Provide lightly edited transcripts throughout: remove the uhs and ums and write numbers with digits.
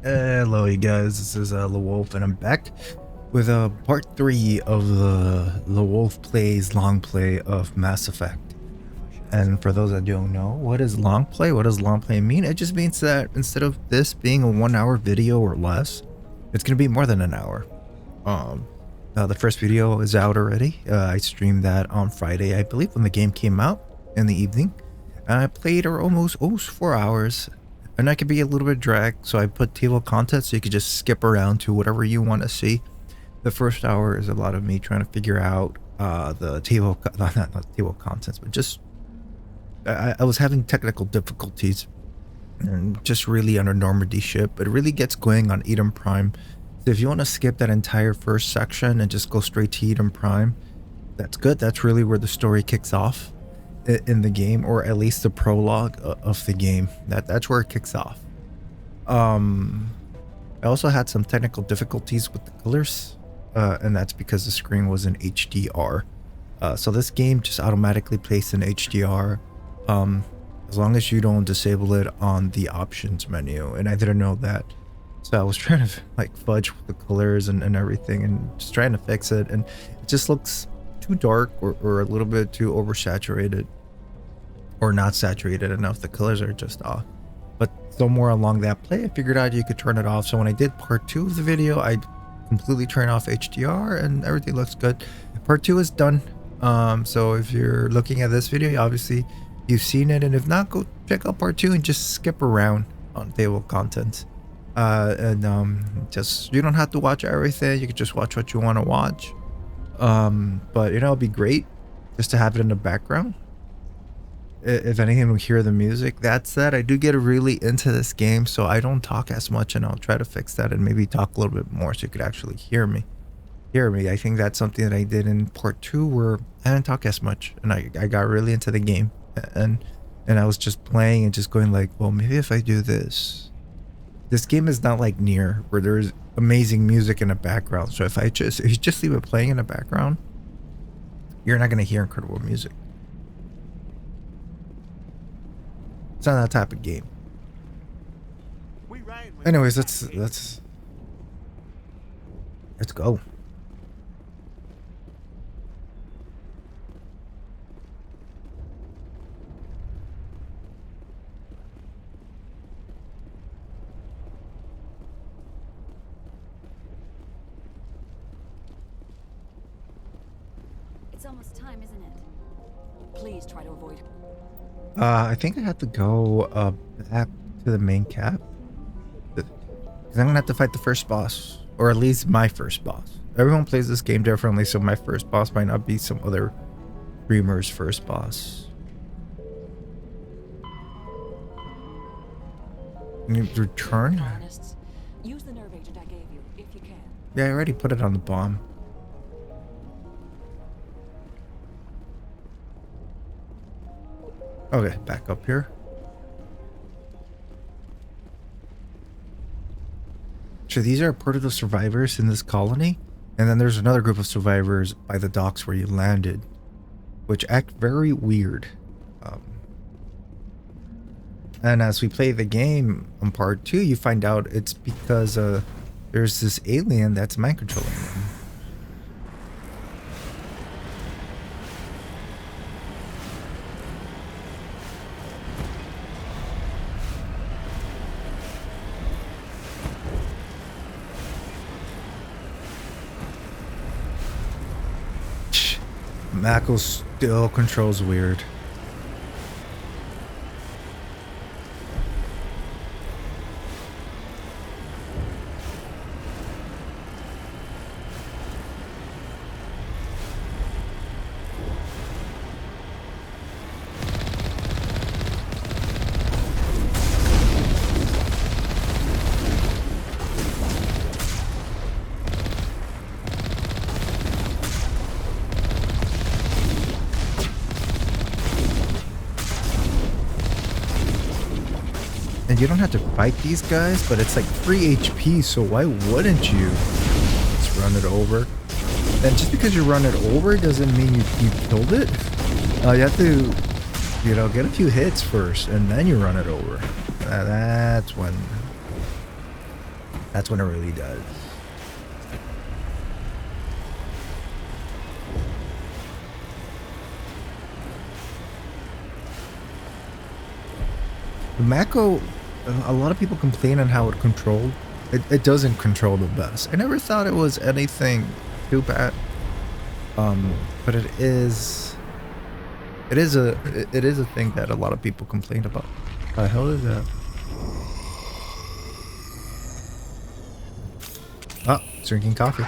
Hello, you guys. This is Lew01f, and I'm back with part 3 of the Lew01f plays long play of Mass Effect. And for those that don't know, what is long play? What does long play mean? It just means that instead of this being a 1-hour video or less, it's gonna be more than an hour. The first video is out already. I streamed that on Friday, I believe, when the game came out in the evening. And I played almost 4 hours. And I could be a little bit dragged, so I put table content so you could just skip around to whatever you want to see. The first hour is a lot of me trying to figure out the table, not table contents, but just I was having technical difficulties and just really under Normandy ship. But it really gets going on Eden Prime. So if you want to skip that entire first section and just go straight to Eden Prime, that's good. That's really where the story kicks off in the game, or at least the prologue of the game. That's where it kicks off. I also had some technical difficulties with the colors, and that's because the screen was in HDR. So this game just automatically plays in HDR, as long as you don't disable it on the options menu, and I didn't know that. So I was trying to like fudge with the colors and everything, and just trying to fix it, and it just looks too dark or a little bit too oversaturated, or not saturated enough. The colors are just off. But somewhere along that play, I figured out you could turn it off. So when I did part 2 of the video, I completely turned off HDR and everything looks good. Part 2 is done. So if you're looking at this video, obviously you've seen it, and if not, go check out part 2 and just skip around on table contents. Just, you don't have to watch everything. You can just watch what you want to watch. But you know, it'd be great just to have it in the background. If anything, we hear the music. That said, I do get really into this game, so I don't talk as much, and I'll try to fix that and maybe talk a little bit more so you could actually hear me. I think that's something that I did in part 2 where I didn't talk as much, and I got really into the game, and I was just playing and just going like, well, maybe if I do this. This game is not like Nier, where there's amazing music in the background. So if you just leave it playing in the background, you're not gonna hear incredible music. It's not that type of game. Anyways, let's go. It's almost time, isn't it? Please try to avoid. I think I have to go back to the main cap, because I'm gonna have to fight the first boss, or at least my first boss. Everyone plays this game differently, so my first boss might not be some other streamer's first boss. You return? Use the nerve agent I gave you, if you can. Yeah, I already put it on the bomb. Okay, back up here. So these are part of the survivors in this colony, and then there's another group of survivors by the docks where you landed, which act very weird. And as we play the game on part 2, you find out it's because there's this alien that's mind controlling them. Mako still controls weird. And you don't have to fight these guys, but it's like free HP, so why wouldn't you just run it over? And just because you run it over doesn't mean you killed it. You have to you know, get a few hits first, and then you run it over. That's when That's when it really does. The Mako, a lot of people complain on how it controlled. It doesn't control the best. I never thought it was anything too bad. But it is a thing that a lot of people complain about. How the hell is that? Oh, it's drinking coffee.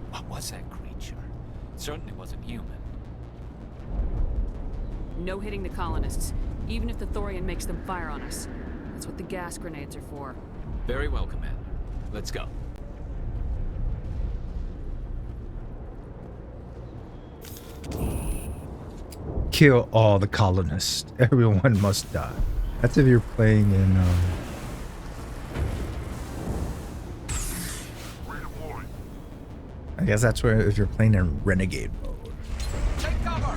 What was that creature? It certainly wasn't human. No hitting the colonists, even if the Thorian makes them fire on us. That's what the gas grenades are for. Very well, Commander. Let's go. Kill all the colonists. Everyone must die. That's if you're playing in I guess that's where if you're playing in Renegade mode. Take cover!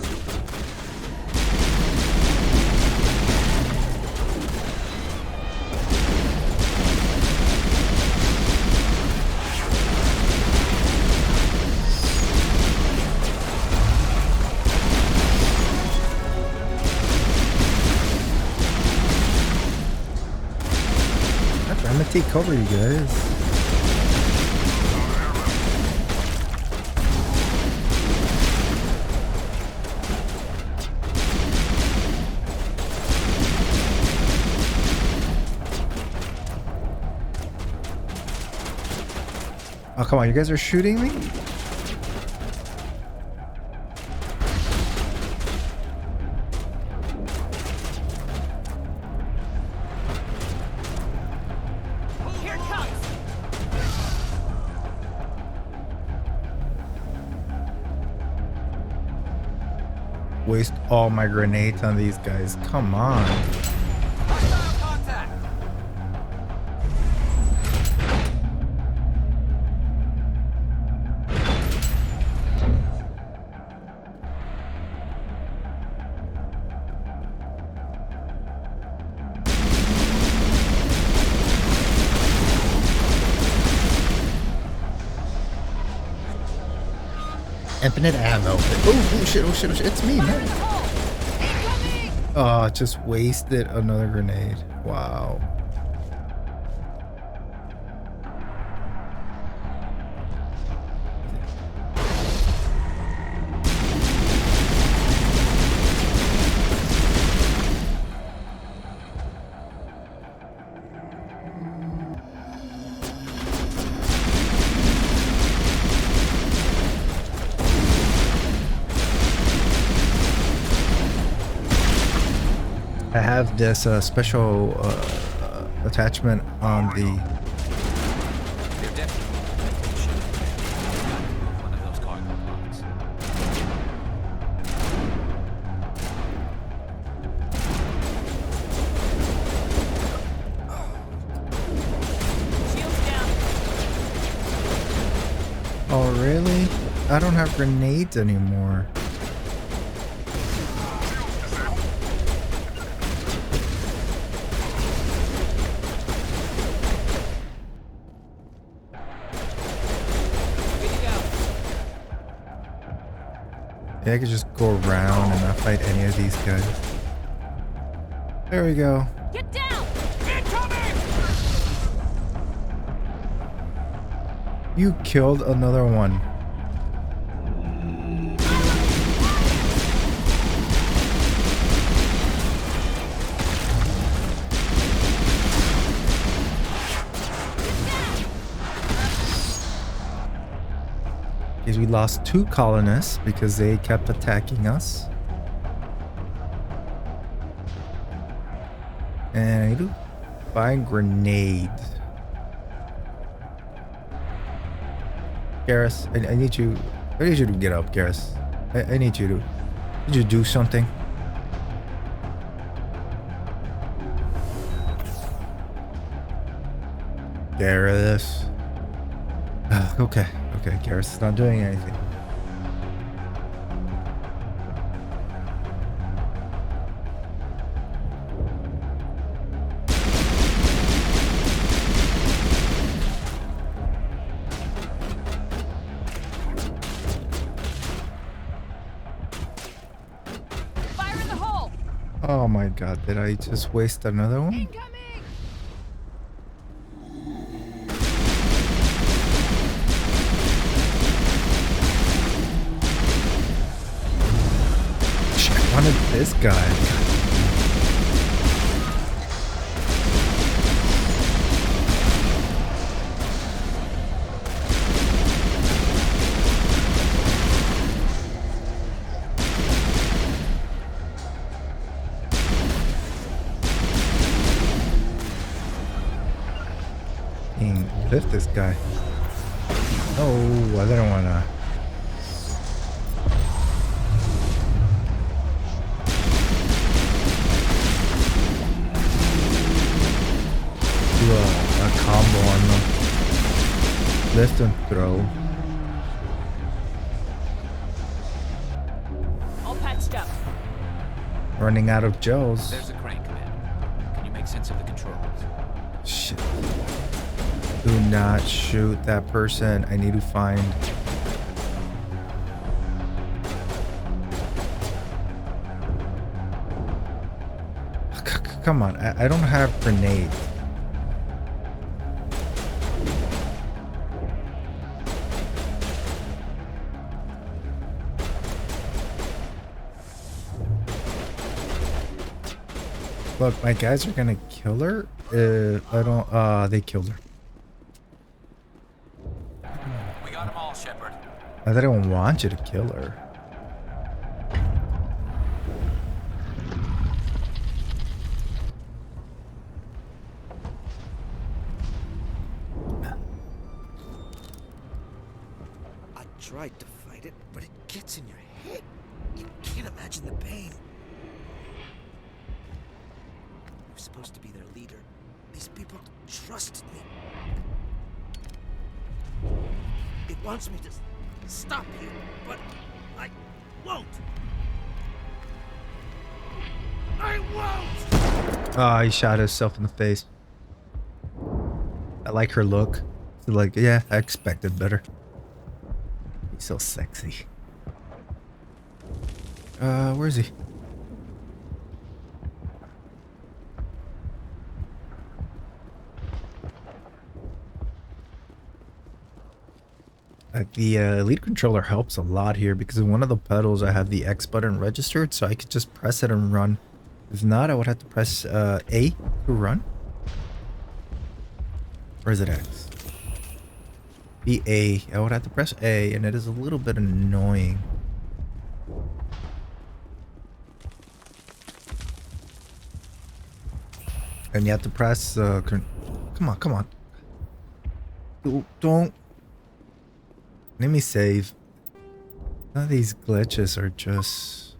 I'm gonna take cover, you guys. Oh, come on, you guys are shooting me? Here it comes! Waste all my grenades on these guys. Come on. Hostile contact! Infinite ammo. Oh shit, oh shit, oh shit. It's me, man. Oh, just wasted another grenade. Wow. I have this special attachment on the. They're definitely one of those cargo pods. Shields down. Oh really? I don't have grenades anymore. Yeah, I could just go around and not fight any of these guys. There we go. Get down! Incoming! You killed another one. Because we lost 2 colonists because they kept attacking us. And I need to find grenades. Garrus, I need you. I need you to get up, Garrus. I need you to do something. Garrus. Okay, Garrus is not doing anything. Oh my god, did I just waste another one? Incoming! Shit, I wanted this guy. Lift this guy. Oh, I didn't want to. Do a combo on them. Lift and throw. All patched up. Running out of gels. There's a crane, Commander. Can you make sense of the controls? Shit. Do not shoot that person. I need to find... Come on, I don't have grenades. Look, my guys are gonna kill her. I don't. They killed her. We got them all, Shepard. I didn't want you to kill her. I tried to fight it, but it gets in your head. You can't imagine the pain. I'm supposed to be their leader. These people trusted me. It wants me to stop you, but I won't. I won't! Ah, he shot himself in the face. I like her look. So like, yeah, I expected better. He's so sexy. Where is he? The lead controller helps a lot here because in one of the pedals I have the X button registered, so I could just press it and run. If not, I would have to press A to run. Or is it X? Be A. I would have to press A, and it is a little bit annoying. And you have to press come on, come on. Don't. Let me save. None of these glitches are just...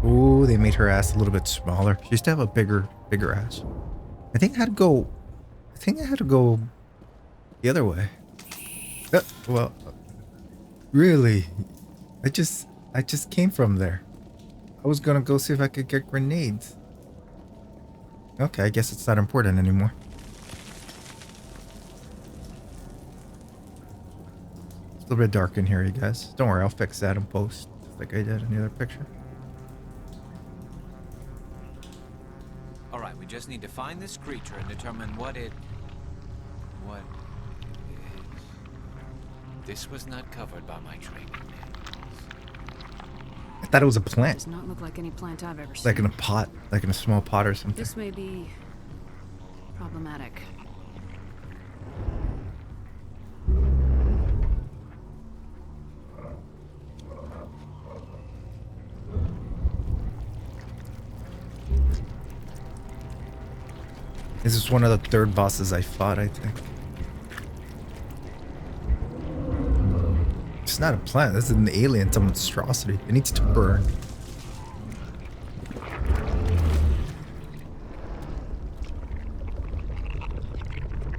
Ooh, they made her ass a little bit smaller. She used to have a bigger ass. I think I had to go the other way. Well, really? I just came from there. I was gonna go see if I could get grenades. Okay, I guess it's not important anymore. It's a little bit dark in here, you guys. Don't worry, I'll fix that in post, like I did in the other picture. All right, we just need to find this creature and determine what it is. This was not covered by my training manuals. I thought it was a plant. Does not look like any plant I've ever seen. Like in a pot, like in a small pot or something. This may be problematic. This is one of the third bosses I fought, I think. It's not a plant, this is an alien, it's a monstrosity. It needs to burn.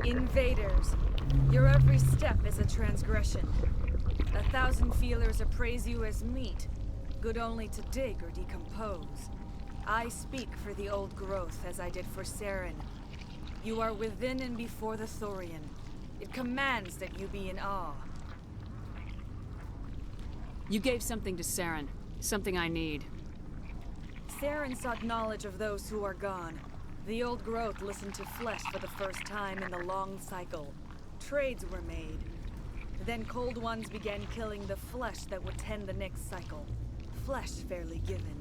Invaders, your every step is a transgression. 1,000 feelers appraise you as meat, good only to dig or decompose. I speak for the old growth as I did for Saren. You are within and before the Thorian. It commands that you be in awe. You gave something to Saren. Something I need. Saren sought knowledge of those who are gone. The old growth listened to flesh for the first time in the long cycle. Trades were made. Then cold ones began killing the flesh that would tend the next cycle. Flesh fairly given.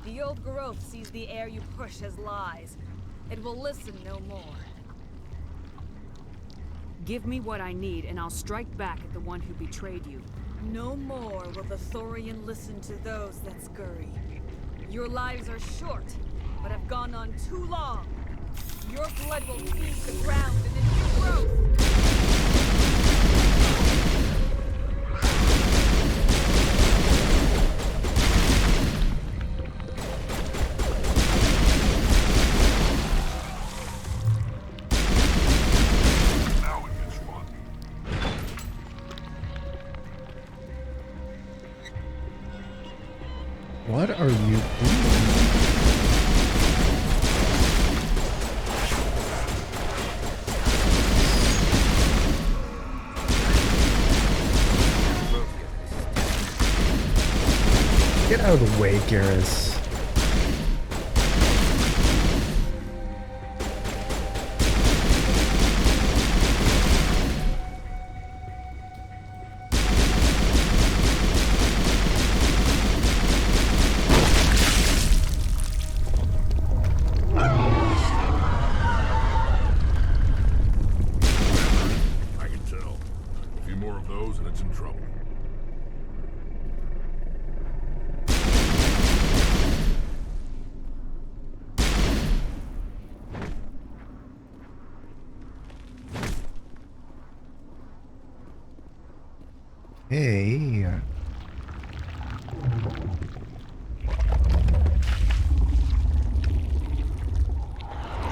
The old growth sees the air you push as lies. It will listen no more. Give me what I need, and I'll strike back at the one who betrayed you. No more will the Thorian listen to those that scurry. Your lives are short, but have gone on too long. Your blood will feed the ground and the new growth. Now it gets fun. What are you doing? Get out of the way, Garrus. I can tell. A few more of those and it's in trouble. Hey.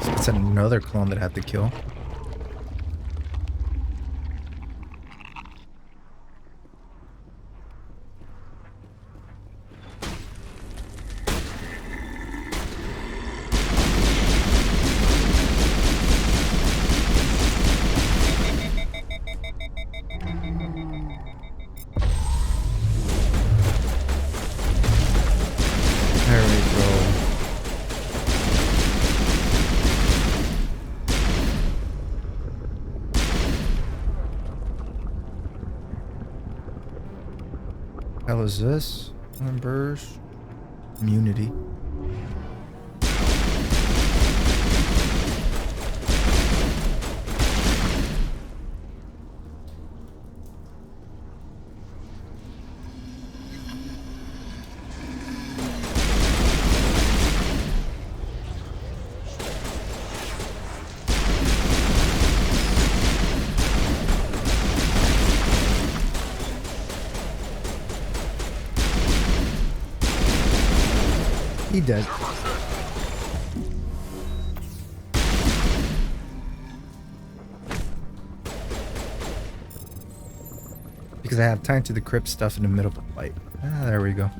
So it's another clone that I have to kill. There we go. How is this? Members. Immunity. He dead. Because I have time to decrypt stuff in the middle of the fight. Ah, there we go.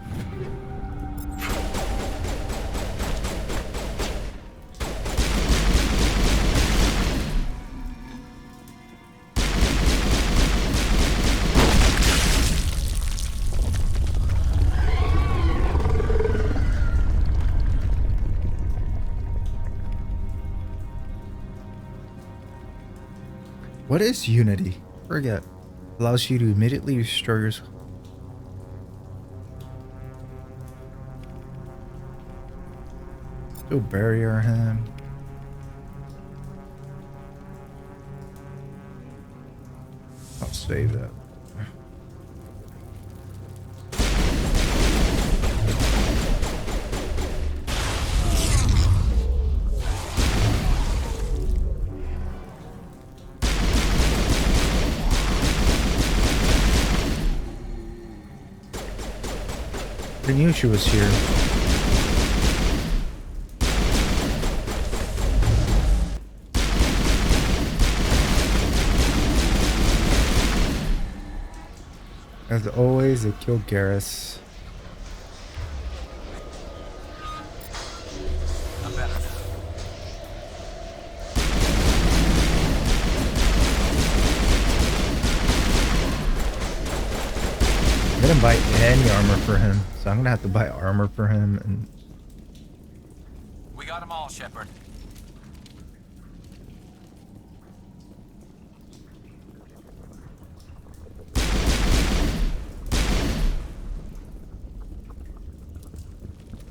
What is Unity? Forget. Allows you to immediately restore your... Still barrier him. I'll save that. I knew she was here. As always, they kill Garrus. didn't buy any armor for him, so I'm gonna have to buy armor for him. And We got them all, Shepard.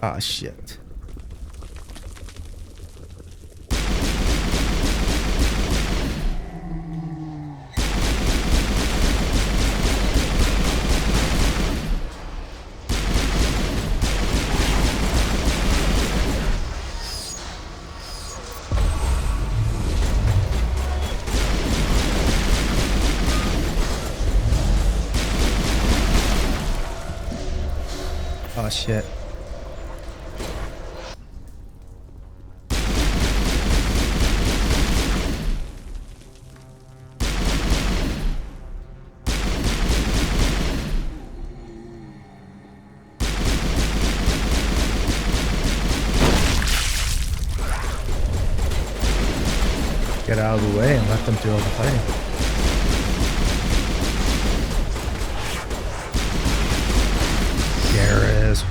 ah, shit. Oh shit. Get out of the way and let them do all the fighting. Garrus.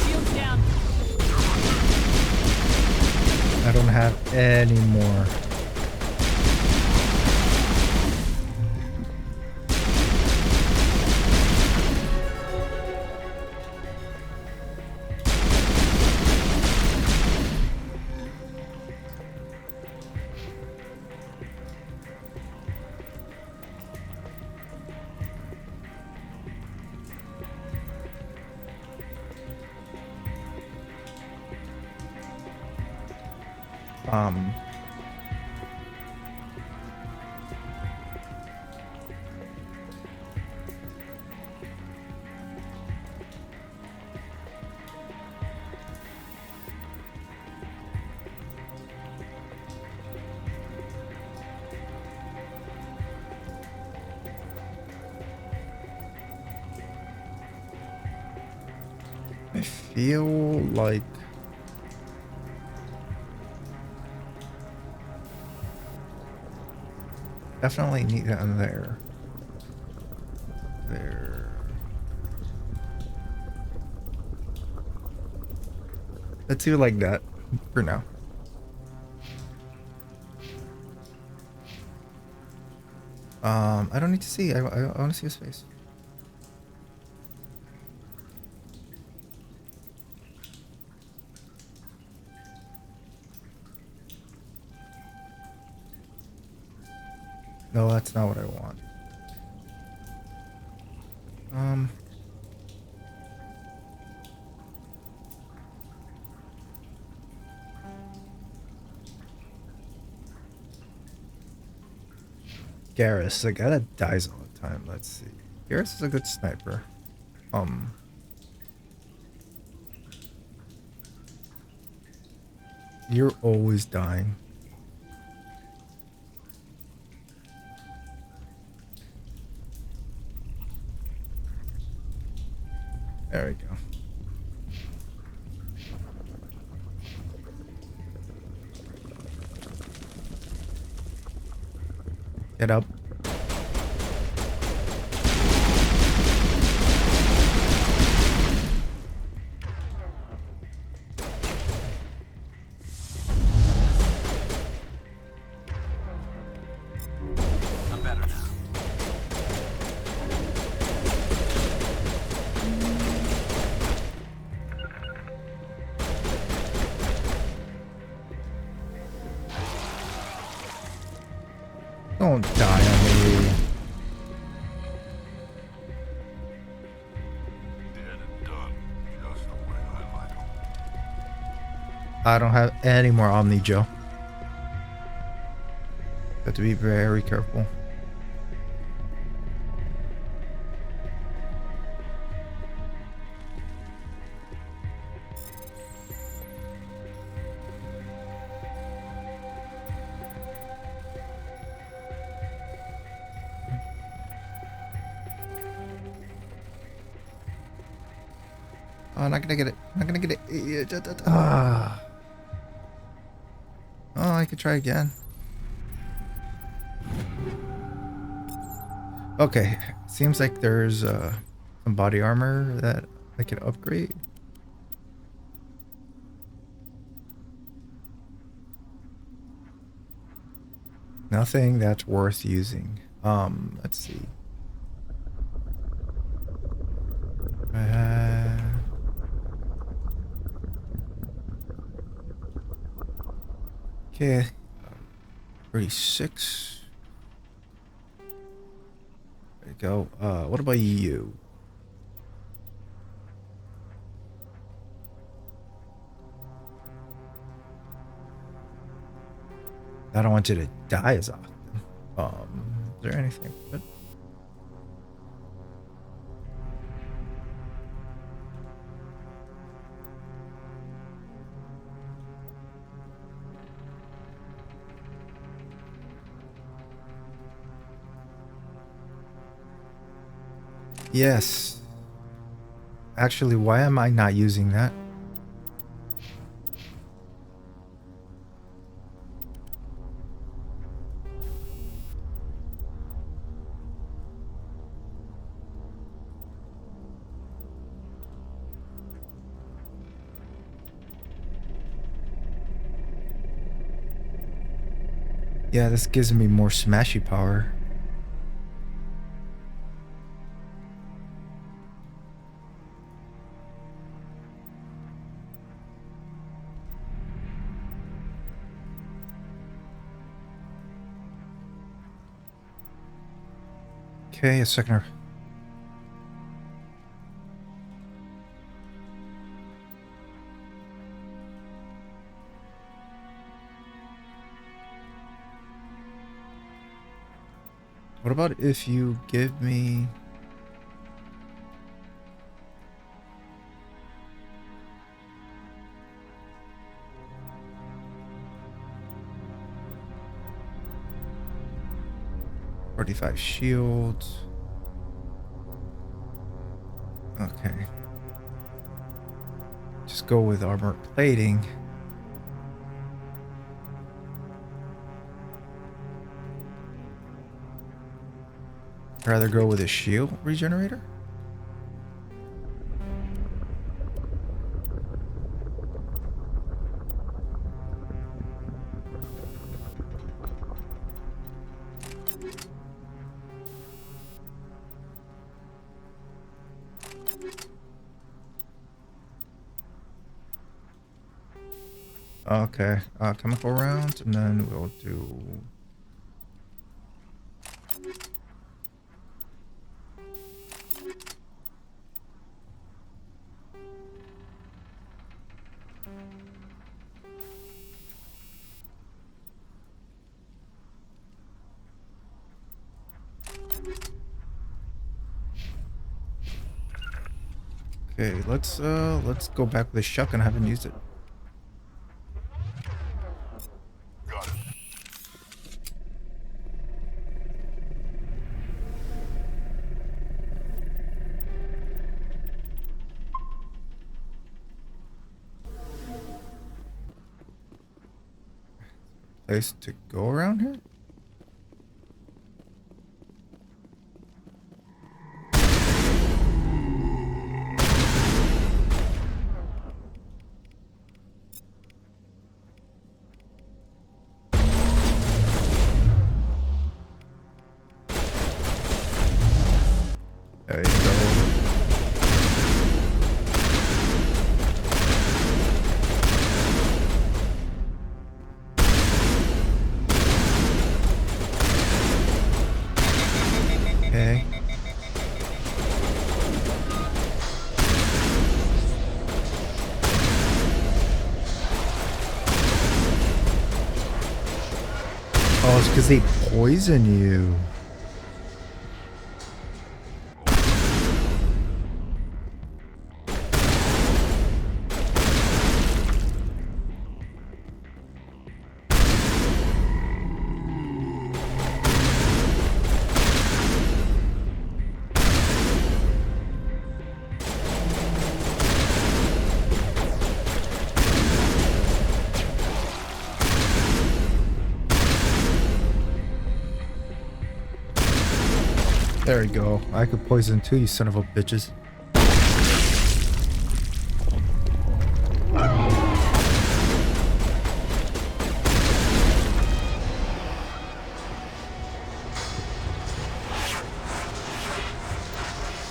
Shields down. I don't have any more. I feel like definitely need that in there. There. Let's do it like that for now. I don't need to see. I want to see his face. No, that's not what I want. Garrus, the guy that dies all the time. Let's see. Garrus is a good sniper. You're always dying. There we go. Get up. I'm better now. Don't die on me. Dead and done, just the way I like 'em. I don't have any more Omni, Joe. Have to be very careful. Oh, not gonna get it. Not gonna get it. Ah. I could try again. Okay, seems like there's some body armor that I could upgrade. Nothing that's worth using. Let's see. Okay, 36. There you go. What about you? I don't want you to die as often. Is there anything good? Yes. Actually, why am I not using that? Yeah, this gives me more smashy power. Okay, a second. What about if you give me... $45 shields. Okay. Just go with armor plating. Rather go with a shield regenerator? Okay, chemical round, and then we'll do... Okay, let's go back with the shotgun. I haven't used it. Got it. Place to go around here? There you go. Okay. Oh, it's because they poison you. There we go. I could poison too, you son of a bitches.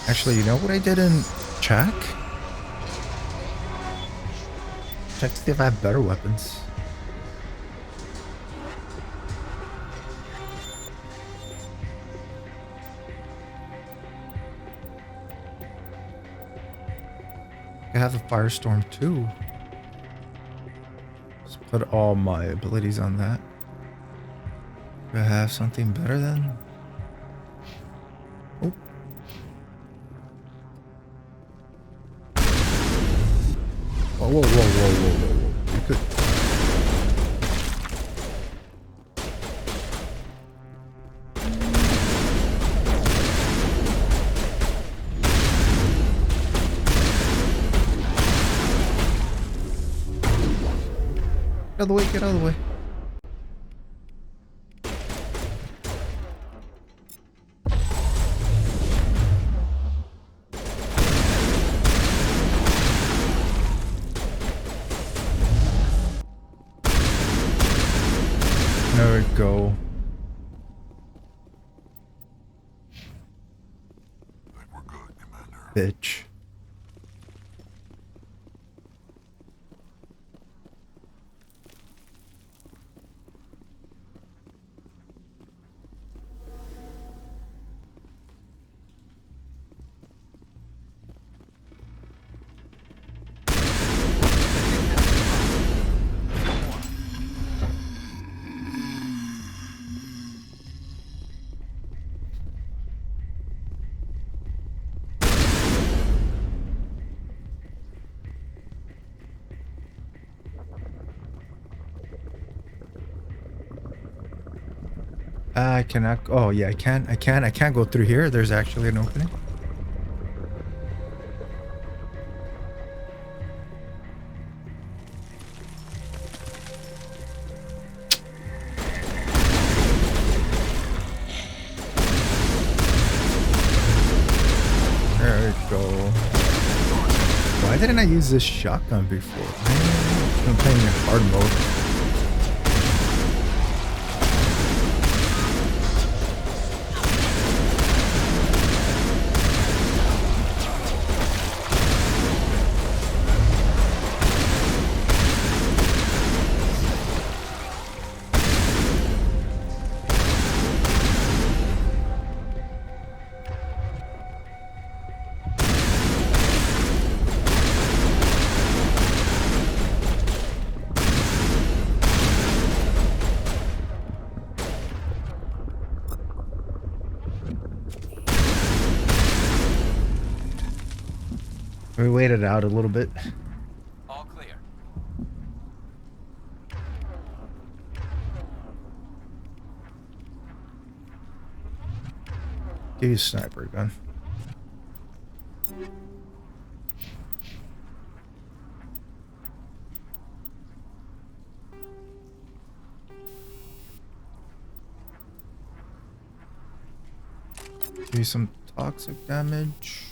Actually, you know what I did in check? Check to see if I have better weapons. I have a firestorm too. Let's put all my abilities on that. Do I have something better then? Oh. Whoa, whoa, whoa, whoa, whoa, whoa, whoa. You could. Get out of the way, get out of the way. There we go. I think we're good, Commander. Bitch. I cannot. Oh yeah, I can. I can't go through here. There's actually an opening. There we go. Why didn't I use this shotgun before? I'm playing in hard mode. We waited out a little bit. All clear. Give you a sniper gun. Give you some toxic damage.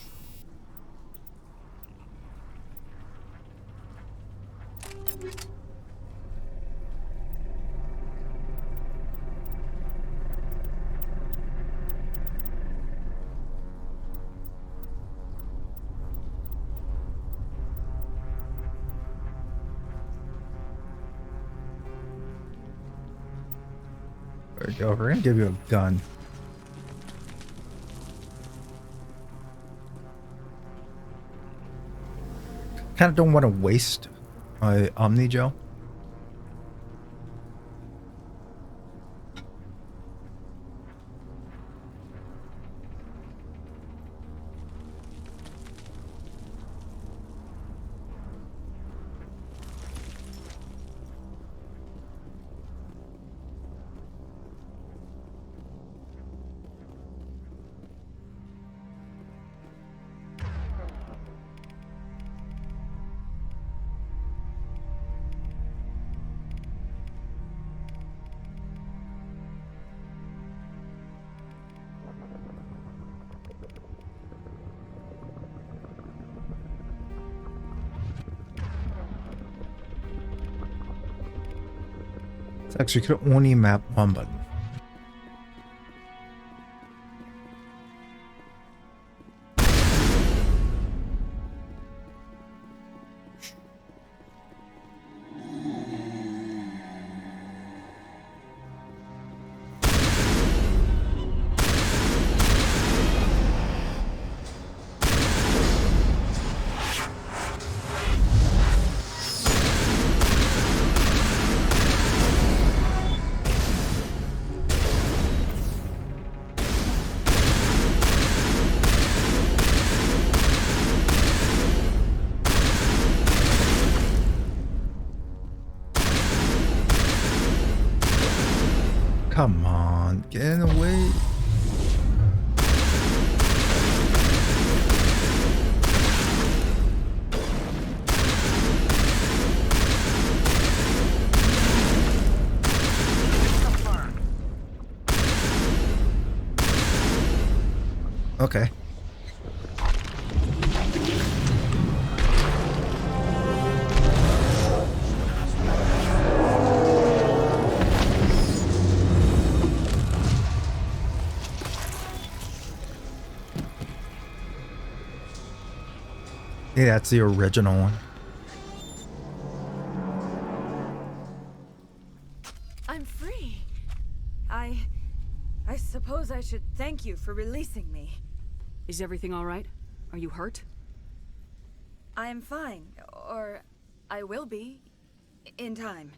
There we go. We're gonna give you a gun. Kind of don't want to waste my Omni Gel. It's actually could only map one button. Come on, get in the way. Okay. Yeah, that's the original one. I'm free. I suppose I should thank you for releasing me. Is everything all right? Are you hurt? I am fine, or I will be, in time.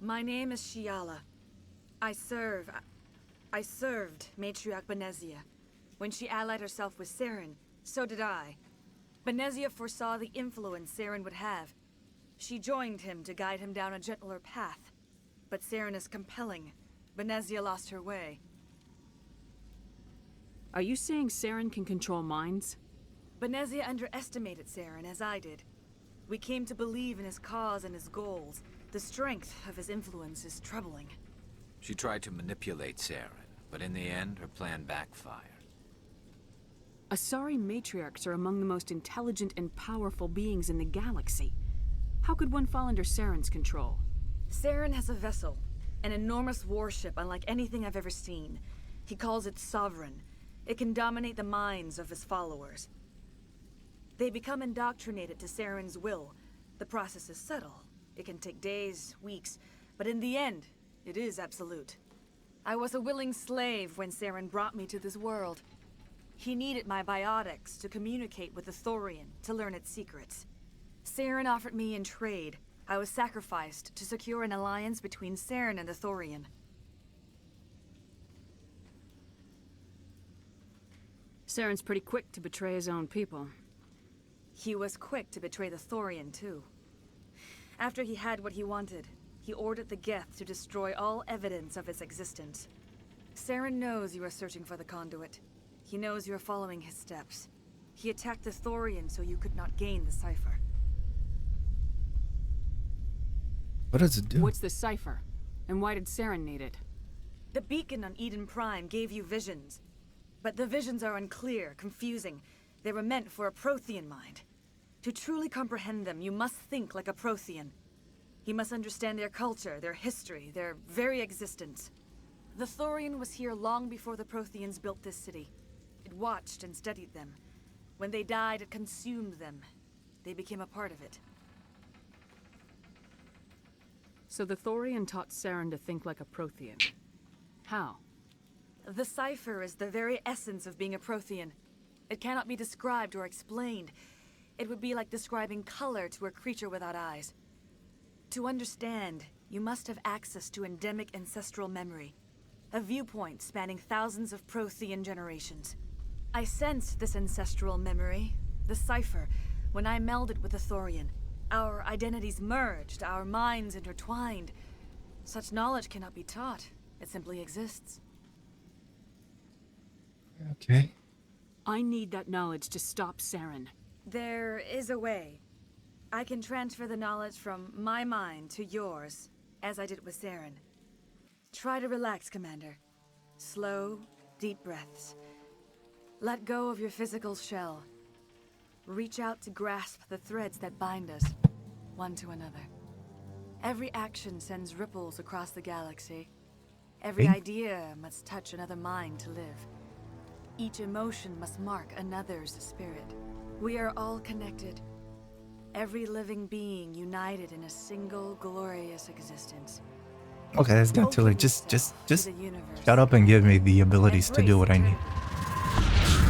My name is Shiala. I served Matriarch Benezia. When she allied herself with Saren, so did I. Benezia foresaw the influence Saren would have. She joined him to guide him down a gentler path. But Saren is compelling. Benezia lost her way. Are you saying Saren can control minds? Benezia underestimated Saren, as I did. We came to believe in his cause and his goals. The strength of his influence is troubling. She tried to manipulate Saren, but in the end, her plan backfired. Asari matriarchs are among the most intelligent and powerful beings in the galaxy. How could one fall under Saren's control? Saren has a vessel, an enormous warship unlike anything I've ever seen. He calls it Sovereign. It can dominate the minds of his followers. They become indoctrinated to Saren's will. The process is subtle. It can take days, weeks, but in the end, it is absolute. I was a willing slave when Saren brought me to this world. He needed my biotics to communicate with the Thorian, to learn its secrets. Saren offered me in trade. I was sacrificed to secure an alliance between Saren and the Thorian. Saren's pretty quick to betray his own people. He was quick to betray the Thorian, too. After he had what he wanted, he ordered the Geth to destroy all evidence of its existence. Saren knows you are searching for the conduit. He knows you are following his steps. He attacked the Thorian so you could not gain the cipher. What does it do? What's the cipher? And why did Saren need it? The beacon on Eden Prime gave you visions. But the visions are unclear, confusing. They were meant for a Prothean mind. To truly comprehend them, you must think like a Prothean. You must understand their culture, their history, their very existence. The Thorian was here long before the Protheans built this city. It watched and studied them. When they died, it consumed them. They became a part of it. So the Thorian taught Saren to think like a Prothean. How? The cipher is the very essence of being a Prothean. It cannot be described or explained. It would be like describing color to a creature without eyes. To understand, you must have access to endemic ancestral memory. A viewpoint spanning thousands of Prothean generations. I sensed this ancestral memory, the cipher, when I melded with the Thorian. Our identities merged, our minds intertwined. Such knowledge cannot be taught. It simply exists. Okay. I need that knowledge to stop Saren. There is a way. I can transfer the knowledge from my mind to yours, as I did with Saren. Try to relax, Commander. Slow, deep breaths. Let go of your physical shell. Reach out to grasp the threads that bind us, one to another. Every action sends ripples across the galaxy. Every Okay. idea must touch another mind to live. Each emotion must mark another's spirit. We are all connected. Every living being united in a single glorious existence. Okay, that's not too Open late. Just yourself to just the universe. shut up and give me the abilities to do Embrace what I need. eternity.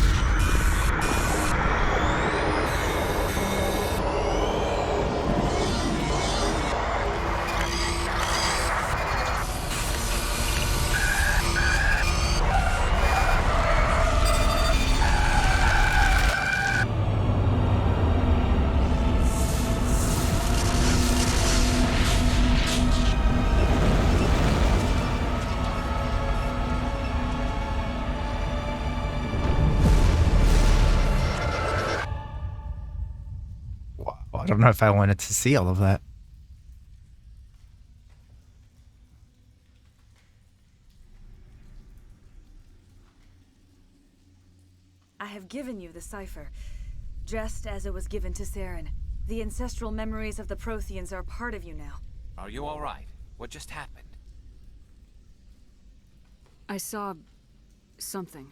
Wow, I don't know if I wanted to see all of that. I have given you the cipher, just as it was given to Saren. The ancestral memories of the Protheans are part of you now. Are you all right? What just happened? I saw something.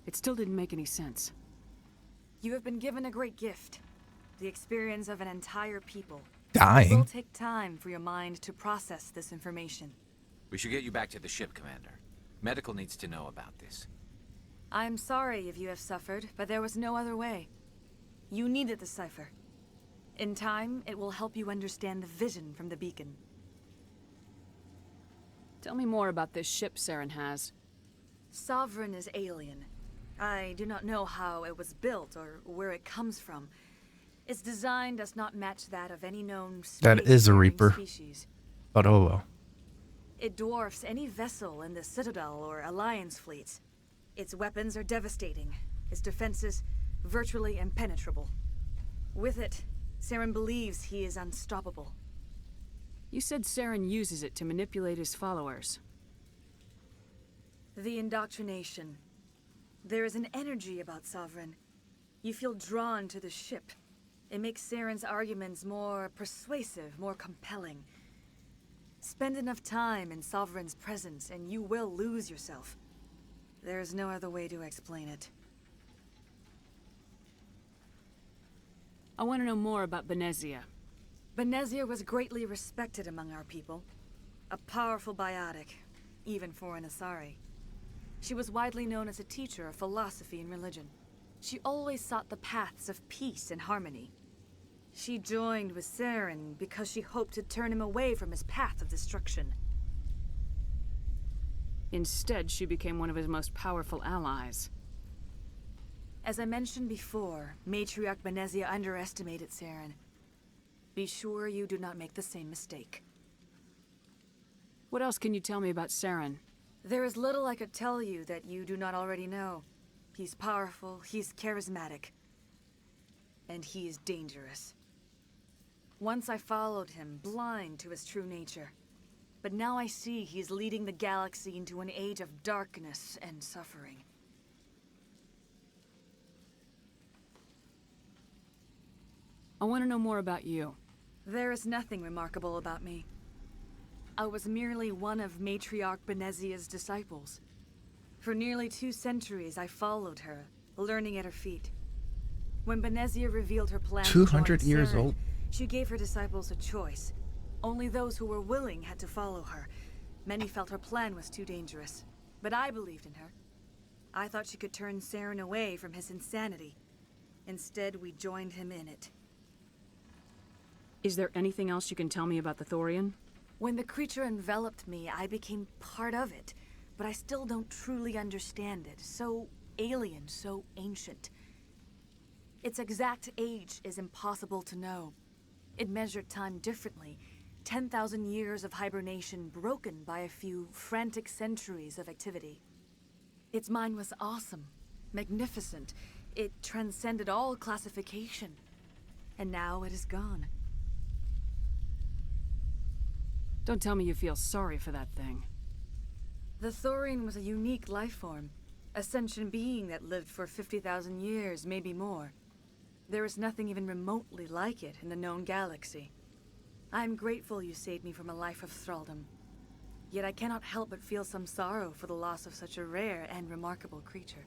It still didn't make any sense. You have been given a great gift. The experience of an entire people. It will Dying. take time for your mind to process this information. We should get you back to the ship, Commander. Medical needs to know about this. I'm sorry if you have suffered, but there was no other way. You needed the cipher. In time, it will help you understand the vision from the beacon. Tell me more about this ship Saren has. Sovereign is alien. I do not know how it was built or where it comes from. Its design does not match that of any known That is a space-faring Reaper. species. But oh well. It dwarfs any vessel in the Citadel or Alliance fleets. Its weapons are devastating. Its defenses virtually impenetrable. With it, Saren believes he is unstoppable. You said Saren uses it to manipulate his followers. The indoctrination. There is an energy about Sovereign. You feel drawn to the ship. It makes Saren's arguments more persuasive, more compelling. Spend enough time in Sovereign's presence and you will lose yourself. There is no other way to explain it. I want to know more about Benezia. Benezia was greatly respected among our people. A powerful biotic, even for an Asari. She was widely known as a teacher of philosophy and religion. She always sought the paths of peace and harmony. She joined with Saren because she hoped to turn him away from his path of destruction. Instead, she became one of his most powerful allies. As I mentioned before, Matriarch Benezia underestimated Saren. Be sure you do not make the same mistake. What else can you tell me about Saren? There is little I could tell you that you do not already know. He's powerful, he's charismatic, and he is dangerous. Once I followed him, blind to his true nature. But now I see he's leading the galaxy into an age of darkness and suffering. I want to know more about you. There is nothing remarkable about me. I was merely one of Matriarch Benezia's disciples. For nearly 2 centuries, I followed her, learning at her feet. When Benezia revealed her plan to 200 join years Saren, old. she gave her disciples a choice. Only those who were willing had to follow her. Many felt her plan was too dangerous, but I believed in her. I thought she could turn Saren away from his insanity. Instead, we joined him in it. Is there anything else you can tell me about the Thorian? When the creature enveloped me, I became part of it, but I still don't truly understand it. So alien, so ancient. Its exact age is impossible to know. It measured time differently. 10,000 years of hibernation broken by a few frantic centuries of activity. Its mind was awesome, magnificent. It transcended all classification. And now it is gone. Don't tell me you feel sorry for that thing. The Thorian was a unique life form. A sentient being that lived for 50,000 years, maybe more. There is nothing even remotely like it in the known galaxy. I'm grateful you saved me from a life of thraldom. Yet I cannot help but feel some sorrow for the loss of such a rare and remarkable creature.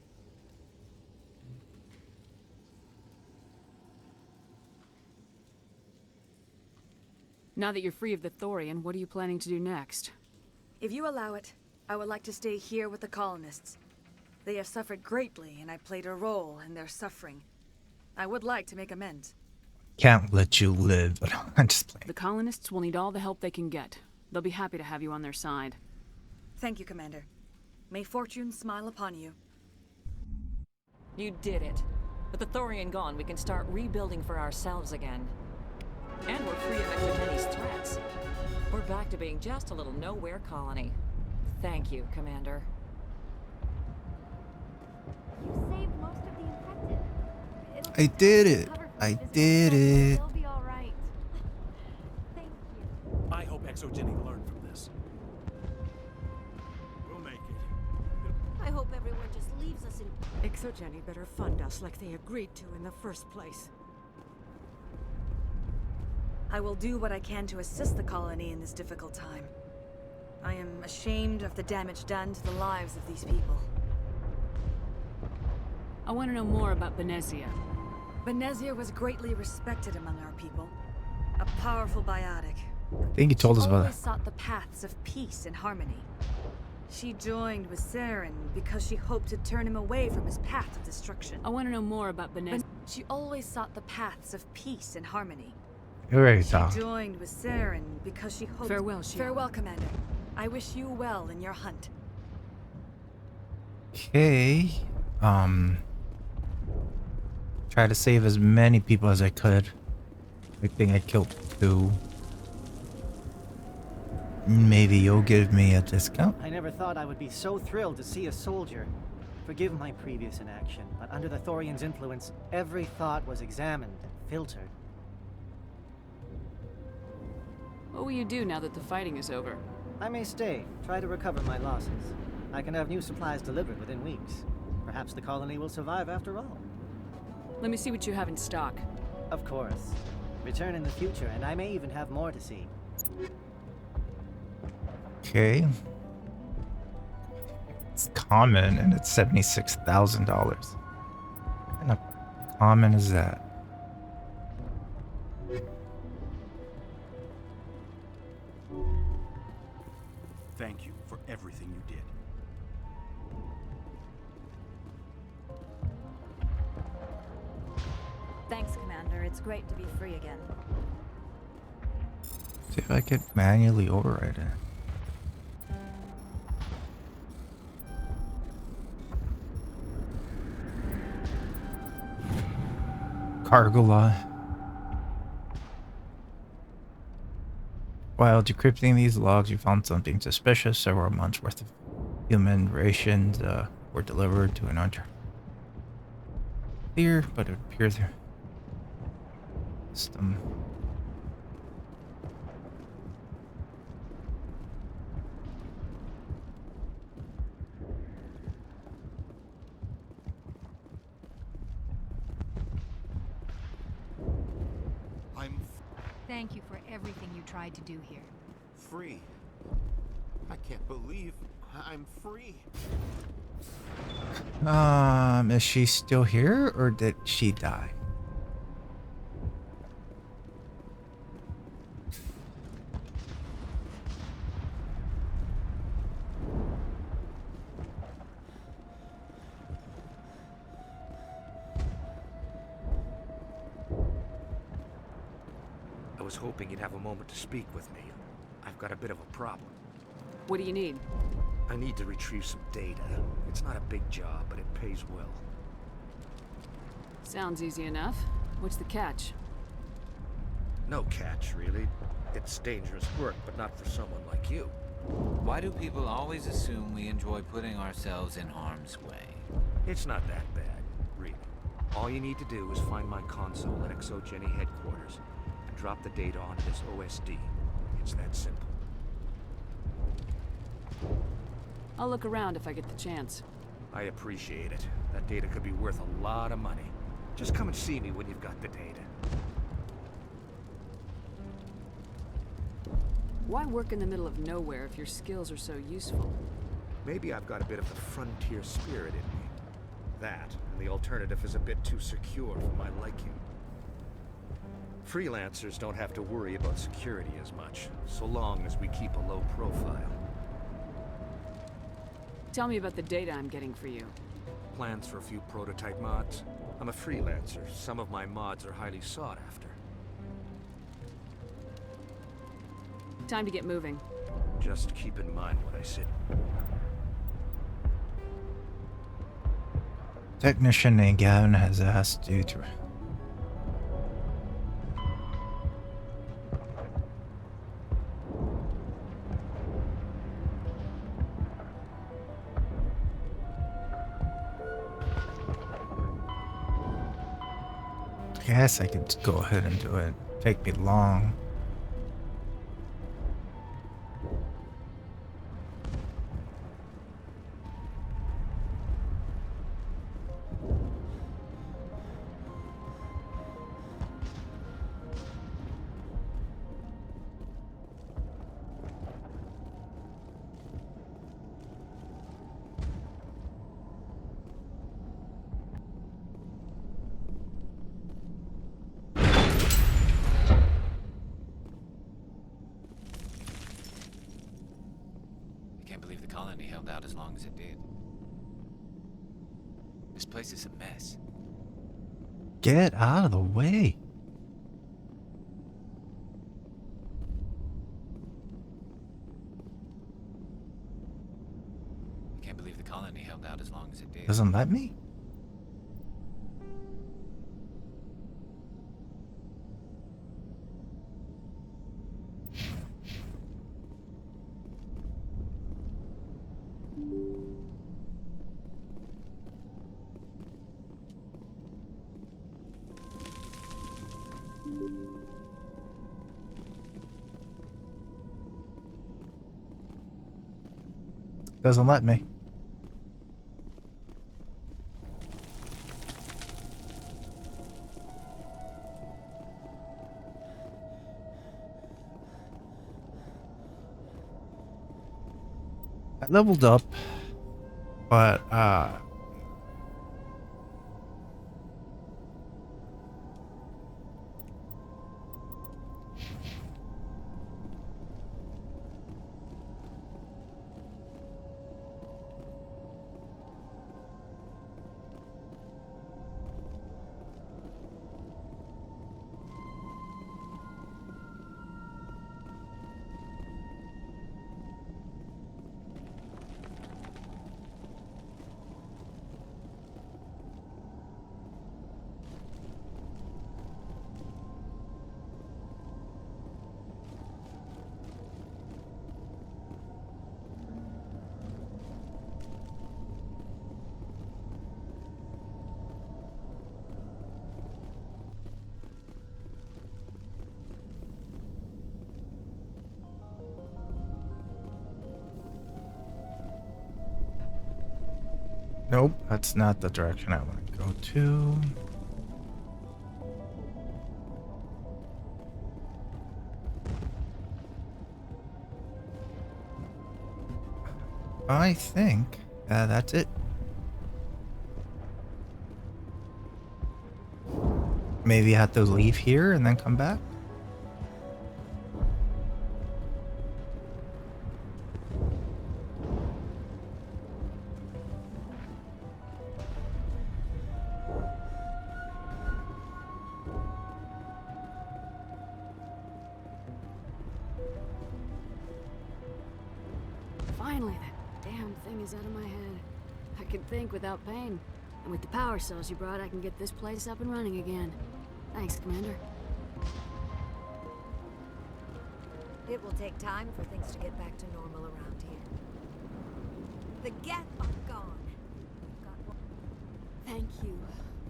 Now that you're free of the Thorian, what are you planning to do next? If you allow it, I would like to stay here with the colonists. They have suffered greatly, and I played a role in their suffering. I would like to make amends. Can't let you live, but I'm just playing. The colonists will need all the help they can get. They'll be happy to have you on their side. Thank you, Commander. May fortune smile upon you. You did it. With the Thorian gone, we can start rebuilding for ourselves again. And we're free of Exogeni's threats. We're back to being just a little nowhere colony. Thank you, Commander. You saved most of the infected. It'll I take did time to it. recover from I physical did damage, it. but they'll be all right. Thank you. I hope Exogeny learned from this. We'll make it. I hope everyone just leaves us in. Exogeny better fund us like they agreed to in the first place. I will do what I can to assist the colony in this difficult time. I am ashamed of the damage done to the lives of these people. I want to know more about Benezia. Benezia was greatly respected among our people. A powerful biotic. I think you told us She about always that. sought the paths of peace and harmony. She joined with Saren because she hoped to turn him away from his path of destruction. I want to know more about Benezia. She always sought the paths of peace and harmony. You're ready to She talk. joined with Saren because she hoped... Farewell, Shield. Farewell, Commander. I wish you well in your hunt. Okay. Try to save as many people as I could. I think I killed 2. Maybe you'll give me a discount. I never thought I would be so thrilled to see a soldier. Forgive my previous inaction, but under the Thorian's influence, every thought was examined and filtered. What will you do now that the fighting is over? I may stay, try to recover my losses. I can have new supplies delivered within weeks. Perhaps the colony will survive after all. Let me see what you have in stock. Of course. Return in the future, and I may even have more to see. Okay. It's common and it's $76,000. What kind of common is that? Thank you for everything you did. Thanks, Commander. It's great to be free again. See if I could manually override it. Cargo law. While decrypting these logs, you found something suspicious. Several months worth of human rations were delivered to an hunter. Clear, but it appears their system. Thank you for everything you tried to do here. Free. I can't believe I'm free. Is she still here or did she die? I was hoping you'd have a moment to speak with me. I've got a bit of a problem. What do you need? I need to retrieve some data. It's not a big job, but it pays well. Sounds easy enough. What's the catch? No catch, really. It's dangerous work, but not for someone like you. Why do people always assume we enjoy putting ourselves in harm's way? It's not that bad, really. All you need to do is find my console at Exogeny headquarters and drop the data onto this OSD. It's that simple. I'll look around if I get the chance. I appreciate it. That data could be worth a lot of money. Just come and see me when you've got the data. Why work in the middle of nowhere if your skills are so useful? Maybe I've got a bit of the frontier spirit in me. That, and the alternative is a bit too secure for my liking. Freelancers don't have to worry about security as much, so long as we keep a low profile. Tell me about the data I'm getting for you. Plans for a few prototype mods? I'm a freelancer. Some of my mods are highly sought after. Time to get moving. Just keep in mind what I said. Technician named Gavin has asked you to... I guess I could go ahead and do it. Take me long. Colony held out as long as it did. This place is a mess. Get out of the way. I can't believe the colony held out as long as it did. Doesn't let me? Doesn't let me. I leveled up, but nope, that's not the direction I want to go to. I think that's it. Maybe I have to leave here and then come back. Finally, that damn thing is out of my head. I can think without pain. And with the power cells you brought, I can get this place up and running again. Thanks, Commander. It will take time for things to get back to normal around here. The Geth are gone. Thank you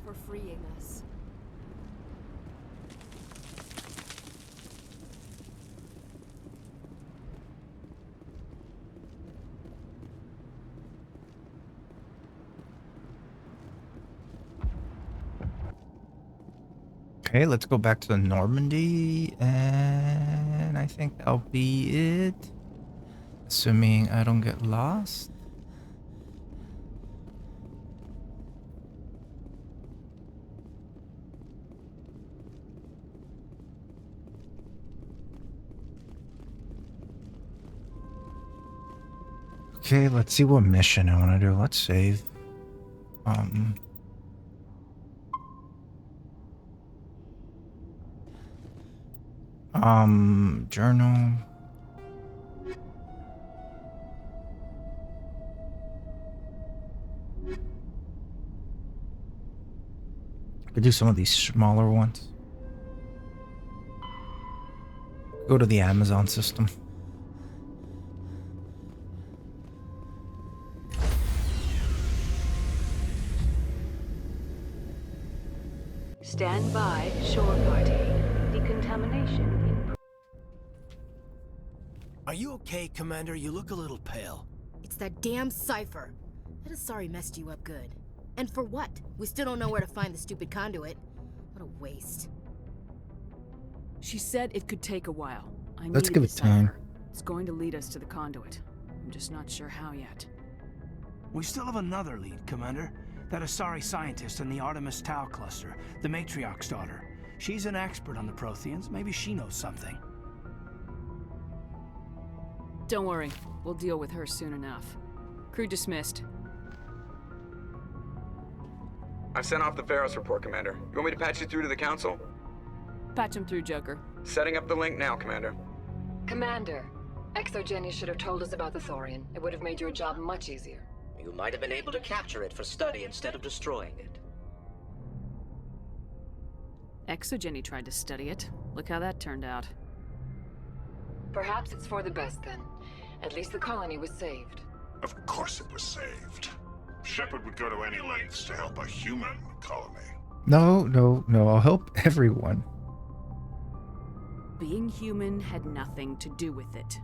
for freeing us. Okay, let's go back to Normandy and And I think that'll be it. Assuming I don't get lost. Okay, let's see what mission I want to do. Let's save. Journal. I could do some of these smaller ones. Go to the Amazon system. Stand by, shore party. Decontamination in... Are you okay, Commander? You look a little pale. It's that damn cipher. That Asari messed you up good. And for what? We still don't know where to find the stupid conduit. What a waste. She said it could take a while. Let's give it time. It's going to lead us to the conduit. I'm just not sure how yet. We still have another lead, Commander. That Asari scientist in the Artemis Tau cluster, the Matriarch's daughter. She's an expert on the Protheans. Maybe she knows something. Don't worry. We'll deal with her soon enough. Crew dismissed. I've sent off the Pharos report, Commander. You want me to patch you through to the Council? Patch him through, Joker. Setting up the link now, Commander. Commander, ExoGeni should have told us about the Thorian. It would have made your job much easier. You might have been able to capture it for study instead of destroying it. ExoGeni tried to study it. Look how that turned out. Perhaps it's for the best then. At least the colony was saved. Of course it was saved. Shepard would go to any lengths to help a human colony. No. I'll help everyone. Being human had nothing to do with it.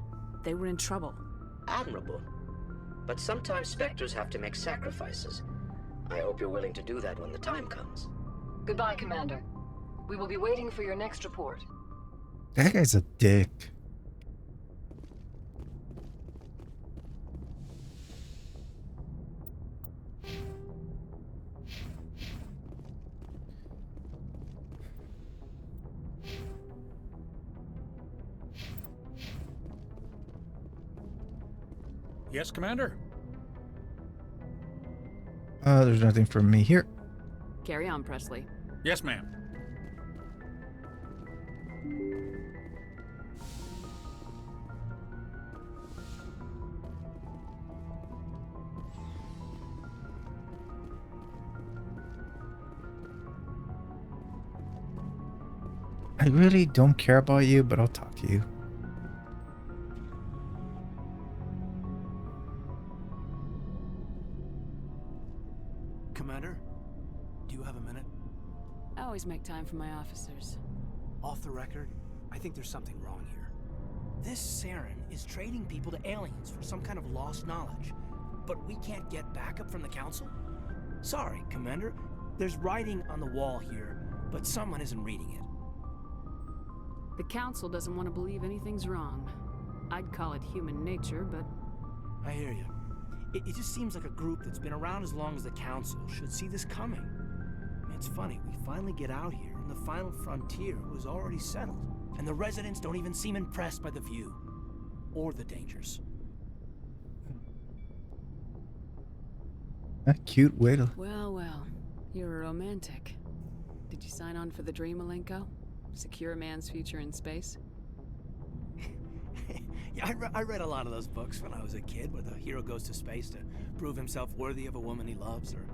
They were in trouble. Admirable. But sometimes Spectres have to make sacrifices. I hope you're willing to do that when the time comes. Goodbye, Commander. We will be waiting for your next report. That guy's a dick. Yes, Commander? There's nothing for me here. Carry on, Presley. Yes, ma'am. I really don't care about you, but I'll talk to you. Commander, do you have a minute? I always make time for my officers. Off the record, I think there's something wrong here. This Saren is trading people to aliens for some kind of lost knowledge, but we can't get backup from the Council? Sorry, Commander. There's writing on the wall here, but someone isn't reading it. The Council doesn't want to believe anything's wrong. I'd call it human nature, but... I hear you. It just seems like a group that's been around as long as the Council should see this coming. I mean, it's funny, we finally get out here, and the final frontier was already settled. And the residents don't even seem impressed by the view. Or the dangers. A cute way to... Well. You're a romantic. Did you sign on for the dream, Malenko? Secure a man's future in space? Yeah, I read a lot of those books when I was a kid, where the hero goes to space to prove himself worthy of a woman he loves, or,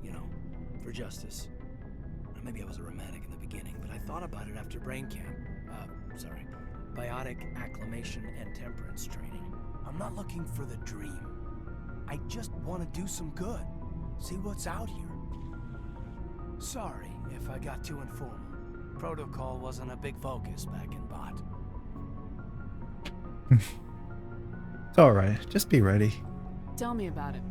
you know, for justice. Or maybe I was a romantic in the beginning, but I thought about it after brain camp. Biotic acclimation and temperance training. I'm not looking for the dream. I just want to do some good. See what's out here. Sorry if I got too informal. Protocol wasn't a big focus back in Bot. It's alright, just be ready. Tell me about it.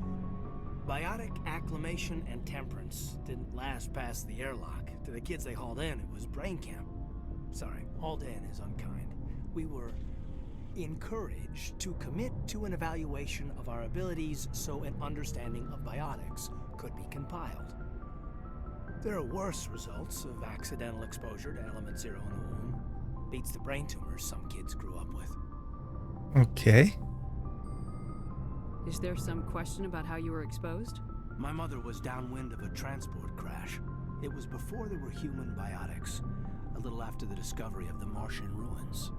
Biotic acclimation and temperance didn't last past the airlock. To the kids they hauled in, it was brain camp. Sorry, hauled in is unkind. We were encouraged to commit to an evaluation of our abilities so an understanding of biotics could be compiled. There are worse results of accidental exposure to element 0 in the womb. Beats the brain tumors some kids grew up with. Okay. Is there some question about how you were exposed? My mother was downwind of a transport crash. It was before there were human biotics, a little after the discovery of the Martian ruins.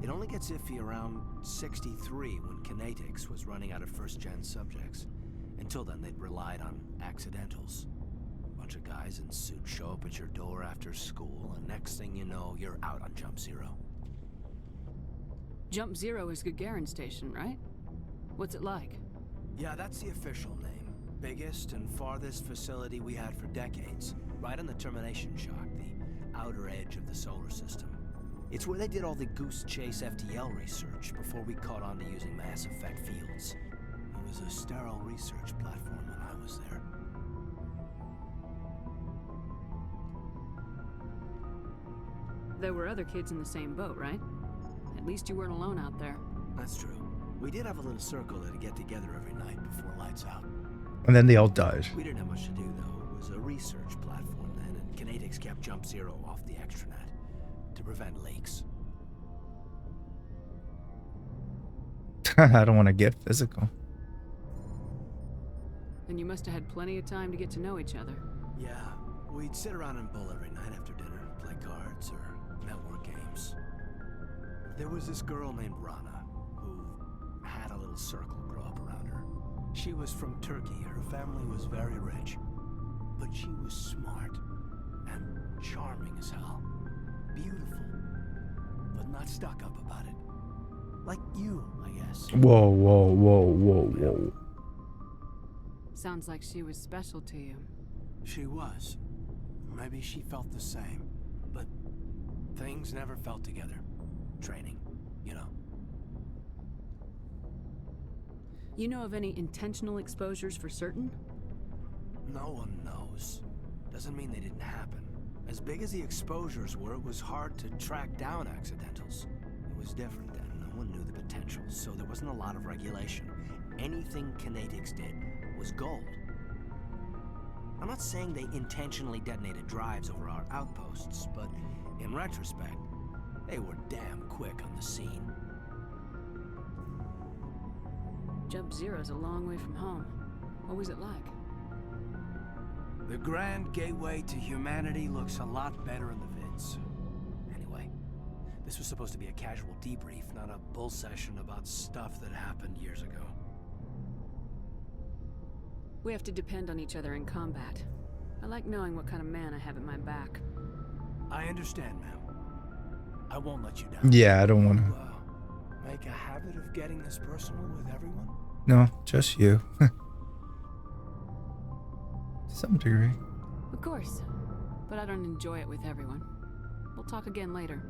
It only gets iffy around 63 when Kinetics was running out of first-gen subjects. Until then, they'd relied on accidentals. A bunch of guys in suits show up at your door after school, and next thing you know, you're out on Jump Zero. Jump Zero is Gagarin Station, right? What's it like? Yeah, that's the official name. Biggest and farthest facility we had for decades. Right on the termination shock, the outer edge of the solar system. It's where they did all the Goose Chase FTL research before we caught on to using mass effect fields. It was a sterile research platform when I was there. There were other kids in the same boat, right? At least you weren't alone out there. That's true. We did have a little circle that'd get together every night before lights out. And then they all died. We didn't have much to do, though. It was a research platform then, and Kinetics kept Jump Zero off the extranet to prevent leaks. I don't want to get physical. And you must have had plenty of time to get to know each other. Yeah, we'd sit around and bull every night after dinner, play cards or network games. There was this girl named Rana, who had a little circle grow up around her. She was from Turkey. Her family was very rich. But she was smart and charming as hell. Beautiful, but not stuck up about it. Like you, I guess. Whoa, whoa, whoa, whoa, whoa. Sounds like she was special to you. She was. Maybe she felt the same. But things never felt together. Training, you know. You know of any intentional exposures for certain? No one knows. Doesn't mean they didn't happen. As big as the exposures were, it was hard to track down accidentals. It was different then. No one knew the potential, so there wasn't a lot of regulation. Anything Kinetics did was gold. I'm not saying they intentionally detonated drives over our outposts, but in retrospect, they were damn quick on the scene. Jump Zero's a long way from home. What was it like? The grand gateway to humanity looks a lot better in the vids. Anyway, this was supposed to be a casual debrief, not a bull session about stuff that happened years ago. We have to depend on each other in combat. I like knowing what kind of man I have at my back. I understand, ma'am. I won't let you down. Yeah, I don't want to. Make a habit of getting this personal with everyone? No, just you. To some degree. Of course. But I don't enjoy it with everyone. We'll talk again later.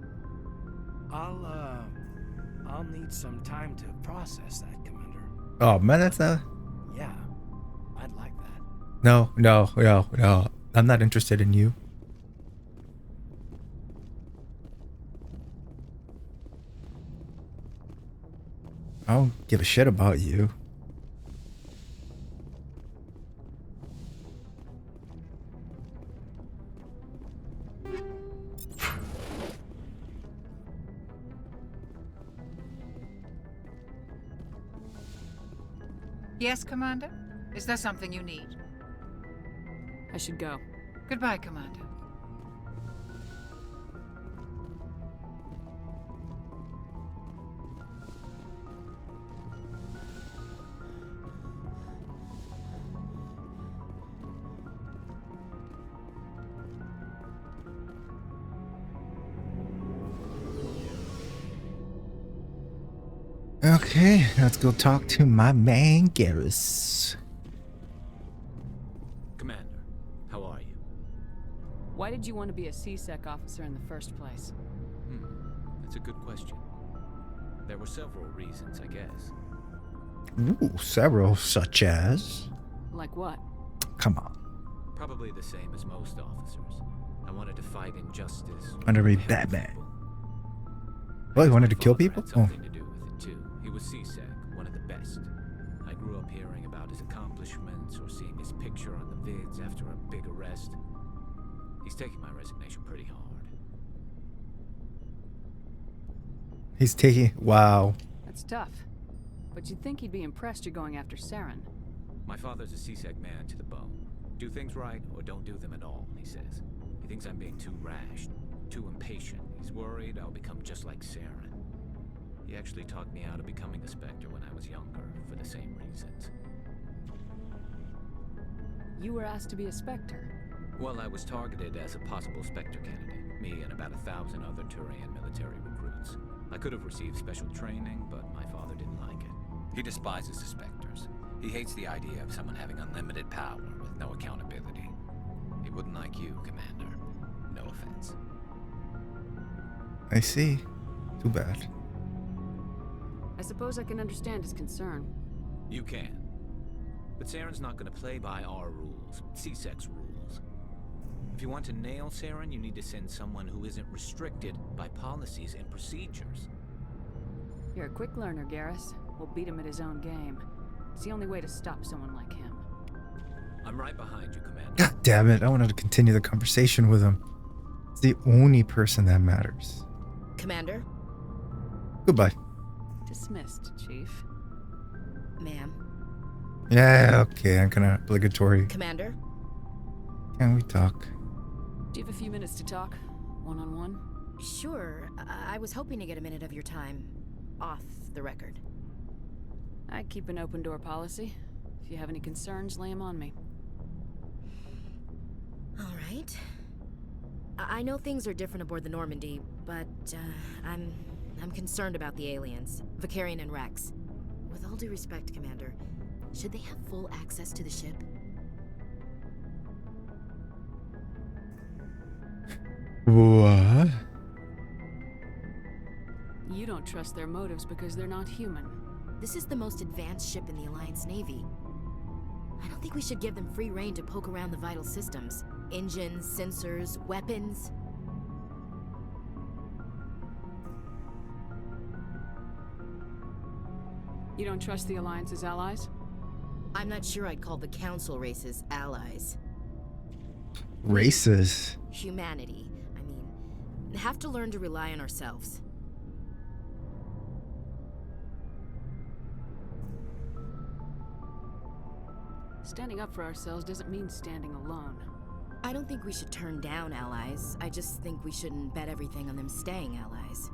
I'll need some time to process that, Commander. Oh, man, that's not... Yeah, I'd like that. No. I'm not interested in you. I don't give a shit about you. Yes, Commander? Is there something you need? I should go. Goodbye, Commander. Okay, let's go talk to my man Garrus. Commander, how are you? Why did you want to be a C-Sec officer in the first place? That's a good question. There were several reasons, I guess. Ooh, several, such as... Like what? Come on. Probably the same as most officers. I wanted to fight injustice. I want to be Batman. Oh, he wanted to My kill father people? had Oh. something to do with it too. He was CSEC, one of the best. I grew up hearing about his accomplishments or seeing his picture on the vids after a big arrest. He's taking my resignation pretty hard. He's taking... Wow. That's tough. But you'd think he'd be impressed you're going after Saren. My father's a CSEC man to the bone. Do things right or don't do them at all, he says. He thinks I'm being too rash, too impatient. He's worried I'll become just like Saren. He actually talked me out of becoming a Spectre when I was younger, for the same reasons. You were asked to be a Spectre. Well, I was targeted as a possible Spectre candidate, me and about 1,000 other Turian military recruits. I could have received special training, but my father didn't like it. He despises the Spectres. He hates the idea of someone having unlimited power with no accountability. He wouldn't like you, Commander. No offense. I see. Too bad. I suppose I can understand his concern. You can. But Saren's not going to play by our rules, CSEC's rules. If you want to nail Saren, you need to send someone who isn't restricted by policies and procedures. You're a quick learner, Garrus. We'll beat him at his own game. It's the only way to stop someone like him. I'm right behind you, Commander. God damn it. I wanted to continue the conversation with him. It's the only person that matters. Commander? Goodbye. Dismissed, Chief. Ma'am. Yeah, okay. I'm gonna obligatory. Commander? Can we talk? Do you have a few minutes to talk? One-on-one? Sure. I was hoping to get a minute of your time. Off the record. I keep an open door policy. If you have any concerns, lay them on me. All right. I know things are different aboard the Normandy, but I'm concerned about the aliens, Vicarian and Rex. With all due respect, Commander, should they have full access to the ship? What? You don't trust their motives because they're not human. This is the most advanced ship in the Alliance Navy. I don't think we should give them free rein to poke around the vital systems. Engines, sensors, weapons. You don't trust the Alliance's allies? I'm not sure I'd call the Council races allies. Races? Humanity. I mean, have to learn to rely on ourselves. Standing up for ourselves doesn't mean standing alone. I don't think we should turn down allies. I just think we shouldn't bet everything on them staying allies.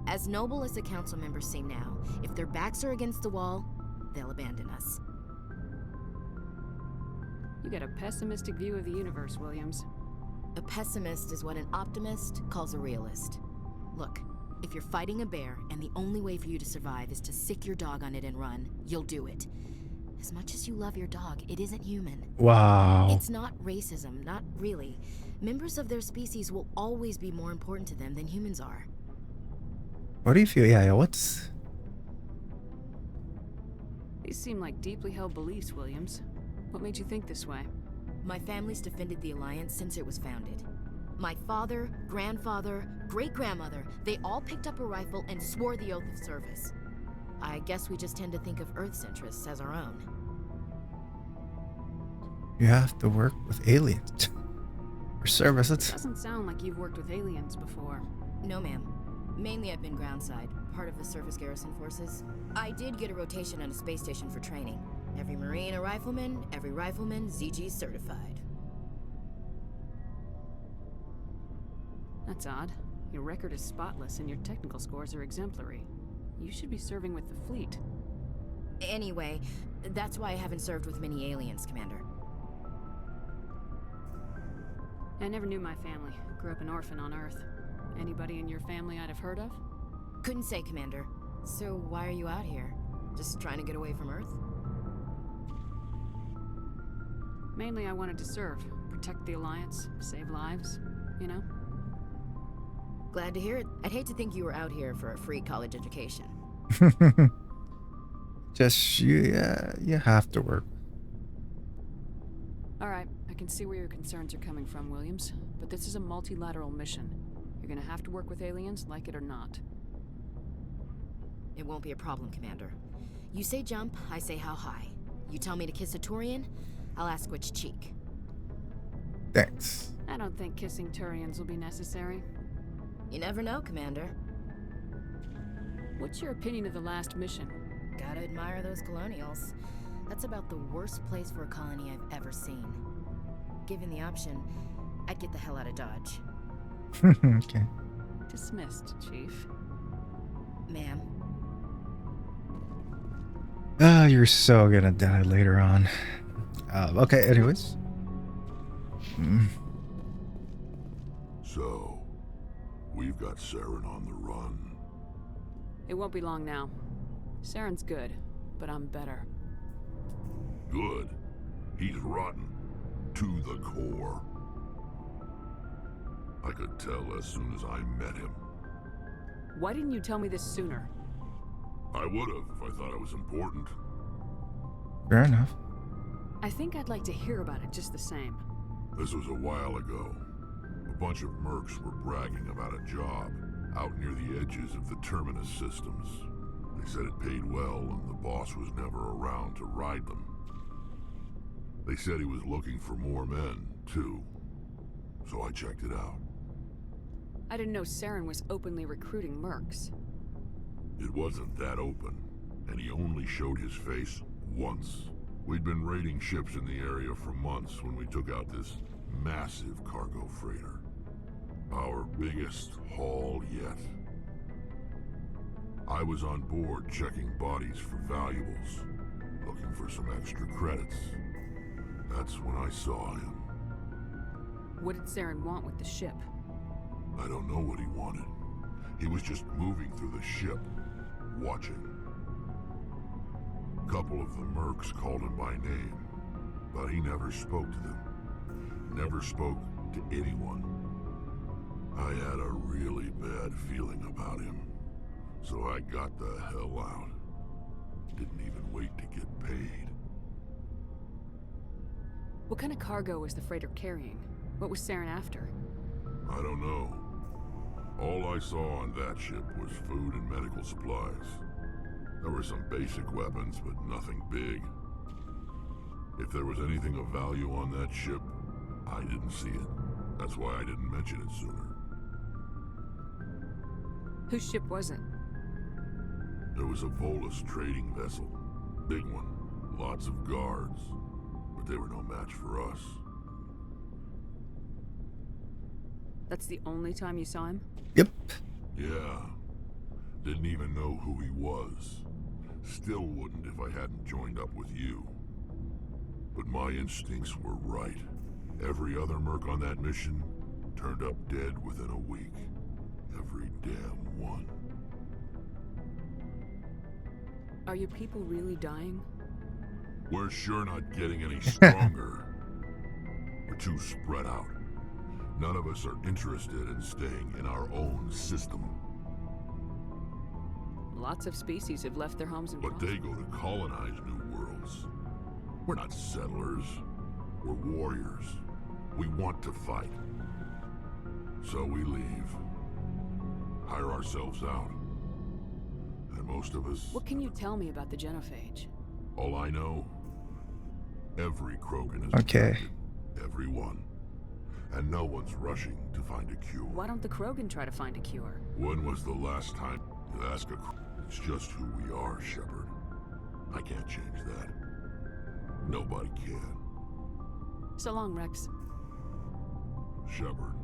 As noble as the council members seem now, if their backs are against the wall, they'll abandon us. You got a pessimistic view of the universe, Williams. A pessimist is what an optimist calls a realist. Look, if you're fighting a bear and the only way for you to survive is to sick your dog on it and run, you'll do it. As much as you love your dog, it isn't human. Wow. It's not racism, not really. Members of their species will always be more important to them than humans are. What do you feel? Yeah, what's... These seem like deeply held beliefs, Williams. What made you think this way? My family's defended the Alliance since it was founded. My father, grandfather, great-grandmother, they all picked up a rifle and swore the oath of service. I guess we just tend to think of Earth's interests as our own. You have to work with aliens. For service, it's... Doesn't sound like you've worked with aliens before. No, ma'am. Mainly I've been groundside, part of the surface garrison forces. I did get a rotation on a space station for training. Every Marine a rifleman, every rifleman ZG certified. That's odd. Your record is spotless and your technical scores are exemplary. You should be serving with the fleet. Anyway, that's why I haven't served with many aliens, Commander. I never knew my family. Grew up an orphan on Earth. Anybody in your family I'd have heard of? Couldn't say, Commander. So why are you out here? Just trying to get away from Earth? Mainly I wanted to serve. Protect the Alliance, save lives, you know? Glad to hear it. I'd hate to think you were out here for a free college education. Just, yeah, you have to work. Alright, I can see where your concerns are coming from, Williams. But this is a multilateral mission. You're gonna have to work with aliens, like it or not. It won't be a problem, Commander. You say jump, I say how high. You tell me to kiss a Turian, I'll ask which cheek. Thanks. I don't think kissing Turians will be necessary. You never know, Commander. What's your opinion of the last mission? Gotta admire those colonials. That's about the worst place for a colony I've ever seen. Given the option, I'd get the hell out of Dodge. Okay. Dismissed, Chief. Ma'am. You're so gonna die later on. Okay, anyways. So, we've got Saren on the run. It won't be long now. Saren's good, but I'm better. Good? He's rotten. To the core. I could tell as soon as I met him. Why didn't you tell me this sooner? I would've if I thought it was important. Fair enough. I think I'd like to hear about it just the same. This was a while ago. A bunch of mercs were bragging about a job out near the edges of the Terminus systems. They said it paid well and the boss was never around to ride them. They said he was looking for more men, too. So I checked it out. I didn't know Saren was openly recruiting mercs. It wasn't that open, and he only showed his face once. We'd been raiding ships in the area for months when we took out this massive cargo freighter. Our biggest haul yet. I was on board checking bodies for valuables, looking for some extra credits. That's when I saw him. What did Saren want with the ship? I don't know what he wanted. He was just moving through the ship, watching. A couple of the mercs called him by name, but he never spoke to them. Never spoke to anyone. I had a really bad feeling about him, so I got the hell out. Didn't even wait to get paid. What kind of cargo was the freighter carrying? What was Saren after? I don't know. All I saw on that ship was food and medical supplies. There were some basic weapons, but nothing big. If there was anything of value on that ship, I didn't see it. That's why I didn't mention it sooner. Whose ship was it? There was a Volus trading vessel. Big one. Lots of guards. But they were no match for us. That's the only time you saw him? Yep. Yeah. Didn't even know who he was. Still wouldn't if I hadn't joined up with you. But my instincts were right. Every other merc on that mission turned up dead within a week. Every damn one. Are your people really dying? We're sure not getting any stronger. We're too spread out. None of us are interested in staying in our own system. Lots of species have left their homes and But they go to colonize new worlds. We're not settlers. We're warriors. We want to fight. So we leave. Hire ourselves out. And most of us... What can you tell me about the genophage? All I know, every Krogan is okay. infected. Every one. And no one's rushing to find a cure. Why don't the Krogan try to find a cure? When was the last time you ask a Krogan? It's just who we are, Shepard. I can't change that. Nobody can. So long, Rex. Shepard.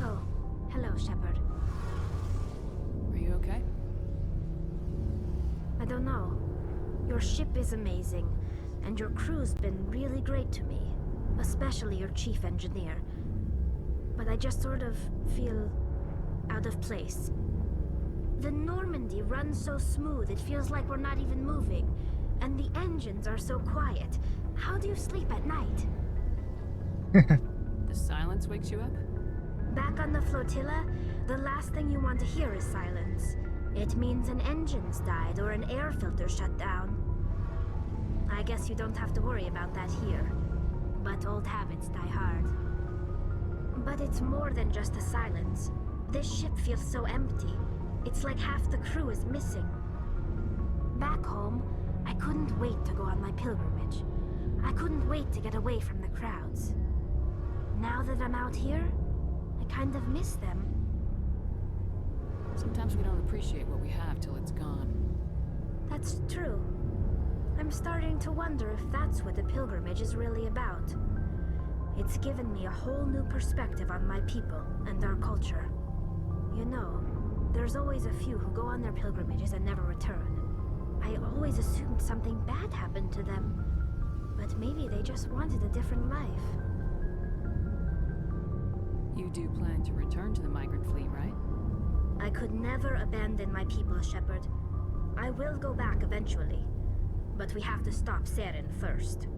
Oh, hello, Shepard. Are you okay? I don't know. Your ship is amazing, and your crew's been really great to me. Especially your chief engineer. But I just sort of feel out of place. The Normandy runs so smooth, it feels like we're not even moving. And the engines are so quiet. How do you sleep at night? The silence wakes you up? Back on the flotilla, the last thing you want to hear is silence. It means an engine's died or an air filter shut down. I guess you don't have to worry about that here. But old habits die hard. But it's more than just the silence. This ship feels so empty. It's like half the crew is missing. Back home, I couldn't wait to go on my pilgrimage. I couldn't wait to get away from the crowds. Now that I'm out here, I kind of miss them. Sometimes we don't appreciate what we have till it's gone. That's true. I'm starting to wonder if that's what the pilgrimage is really about. It's given me a whole new perspective on my people and our culture. You know, there's always a few who go on their pilgrimages and never return. I always assumed something bad happened to them. But maybe they just wanted a different life. You do plan to return to the migrant fleet, right? I could never abandon my people, Shepard. I will go back eventually. But we have to stop Saren first.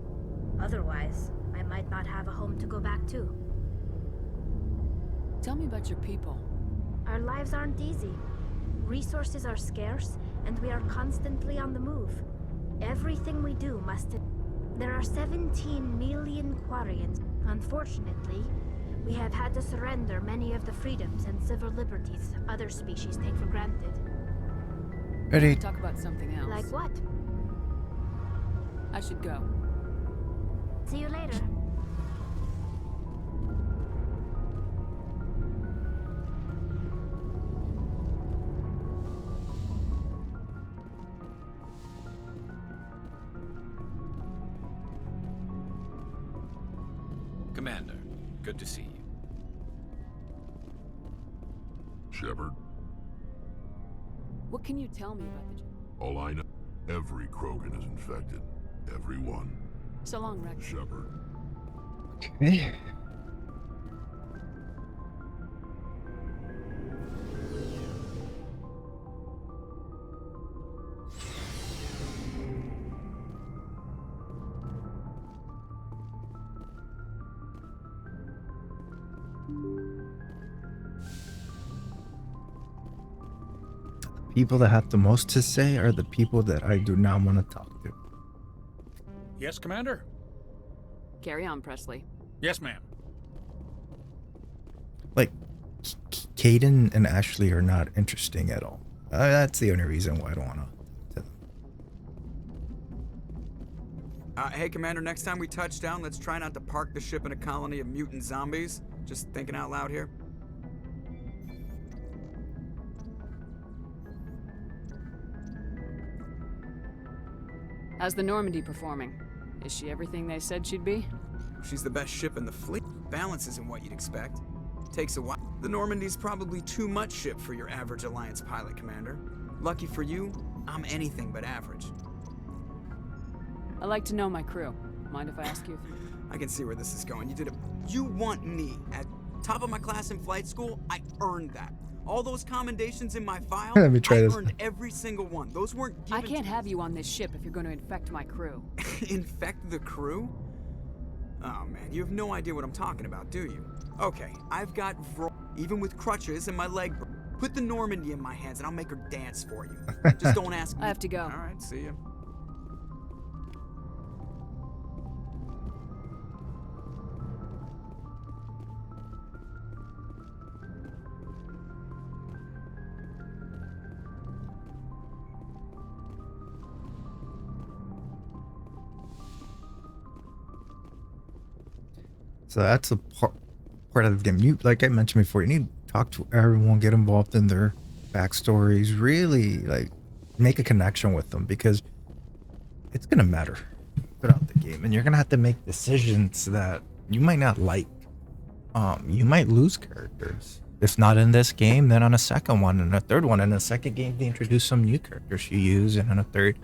Otherwise, I might not have a home to go back to. Tell me about your people. Our lives aren't easy. Resources are scarce, and we are constantly on the move. Everything we do must... There are 17 million Quarians. Unfortunately, we have had to surrender many of the freedoms and civil liberties other species take for granted. Ready? Talk about something else. Like what? I should go. See you later. Commander, good to see you. Shepard, What can you tell me about the... all I know, every Krogan is infected. Everyone. So long, Rex. Shepard. Okay. People that have the most to say are the people that I do not want to talk to. Yes, Commander? Carry on, Presley. Yes, ma'am. Like, Caden and Ashley are not interesting at all. That's the only reason why I don't want to. Hey, Commander, next time we touch down, let's try not to park the ship in a colony of mutant zombies. Just thinking out loud here. How's the Normandy performing? Is she everything they said she'd be? She's the best ship in the fleet. Balance isn't what you'd expect. Takes a while. The Normandy's probably too much ship for your average Alliance pilot, Commander. Lucky for you, I'm anything but average. I like to know my crew. Mind if I ask you? I can see where this is going. You want me at top of my class in flight school? I earned that. All those commendations in my file, Let me try I this. earned every single one. Those weren't given I can't have you on this ship if you're going to infect my crew. Infect the crew? Oh man, you have no idea what I'm talking about, do you? Okay, I've got even with crutches and my leg. Put the Normandy in my hands and I'll make her dance for you. Just don't ask me. I have to go. All right, see ya. So that's a part of the game. You, like I mentioned before, you need to talk to everyone, get involved in their backstories, really like make a connection with them, because it's gonna matter throughout the game, and you're gonna have to make decisions that you might not like. You might lose characters. If not in this game, then on a second one and a third one. In a second game, they introduce some new characters you use, and in a third,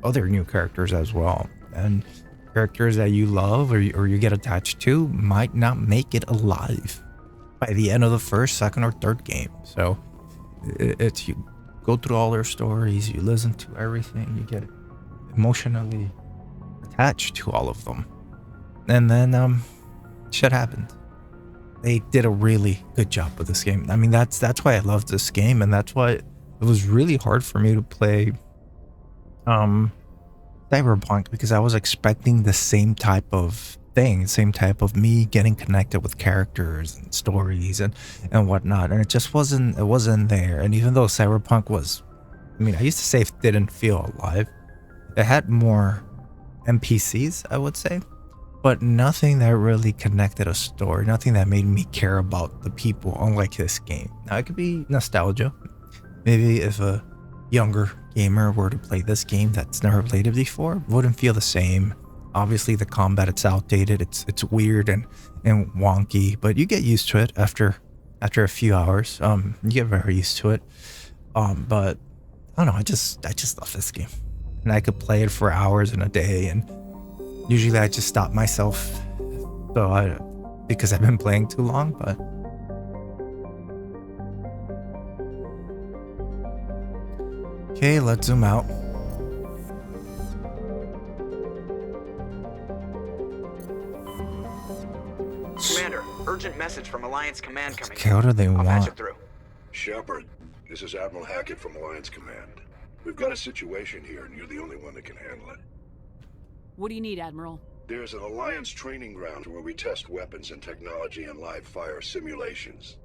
other new characters as well. And characters that you love or you get attached to might not make it alive by the end of the first, second, or third game. So it's you go through all their stories, you listen to everything, you get emotionally attached to all of them, and then shit happened. They did a really good job with this game. I mean, that's why I love this game, and that's why it was really hard for me to play Cyberpunk because I was expecting the same type of thing, same type of me getting connected with characters and stories and whatnot, and it wasn't there. And even though Cyberpunk was, I mean, I used to say it didn't feel alive, it had more NPCs, I would say, but nothing that really connected a story, nothing that made me care about the people, unlike this game. Now, it could be nostalgia. Maybe if a younger gamer were to play this game that's never played it before, it wouldn't feel the same. Obviously, the combat, it's outdated, it's weird and wonky, but you get used to it after a few hours. You get very used to it. But I don't know, I just love this game. And I could play it for hours in a day, and usually I just stop myself because I've been playing too long, but okay, let's zoom out. Commander, urgent message from Alliance Command coming. Okay, what do they I'll patch want? it through. Shepard, this is Admiral Hackett from Alliance Command. We've got a situation here, and you're the only one that can handle it. What do you need, Admiral? There's an Alliance training ground where we test weapons and technology in live fire simulations.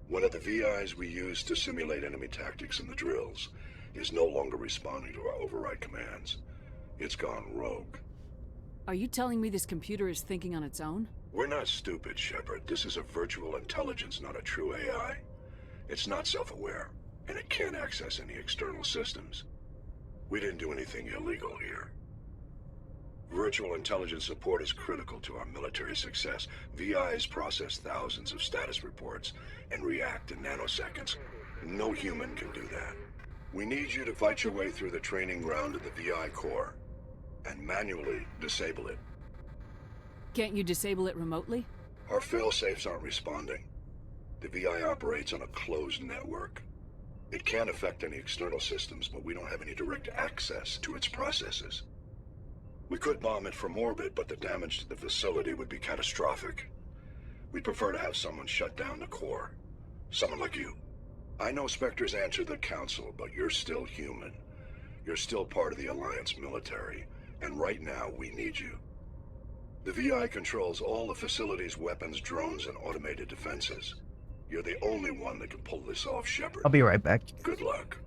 One of the VIs we use to simulate enemy tactics in the drills is no longer responding to our override commands. It's gone rogue. Are you telling me this computer is thinking on its own? We're not stupid, Shepard. This is a virtual intelligence, not a true AI. It's not self-aware, and it can't access any external systems. We didn't do anything illegal here. Virtual intelligence support is critical to our military success. VIs process thousands of status reports and react in nanoseconds. No human can do that. We need you to fight your way through the training ground of the VI core and manually disable it. Can't you disable it remotely? Our fail-safes aren't responding. The VI operates on a closed network. It can't affect any external systems, but we don't have any direct access to its processes. We could bomb it from orbit, but the damage to the facility would be catastrophic. We'd prefer to have someone shut down the core. Someone like you. I know Spectres answer the Council, but you're still human. You're still part of the Alliance military, and right now we need you. The VI controls all the facility's weapons, drones, and automated defenses. You're the only one that can pull this off, Shepard. I'll be right back. Good luck.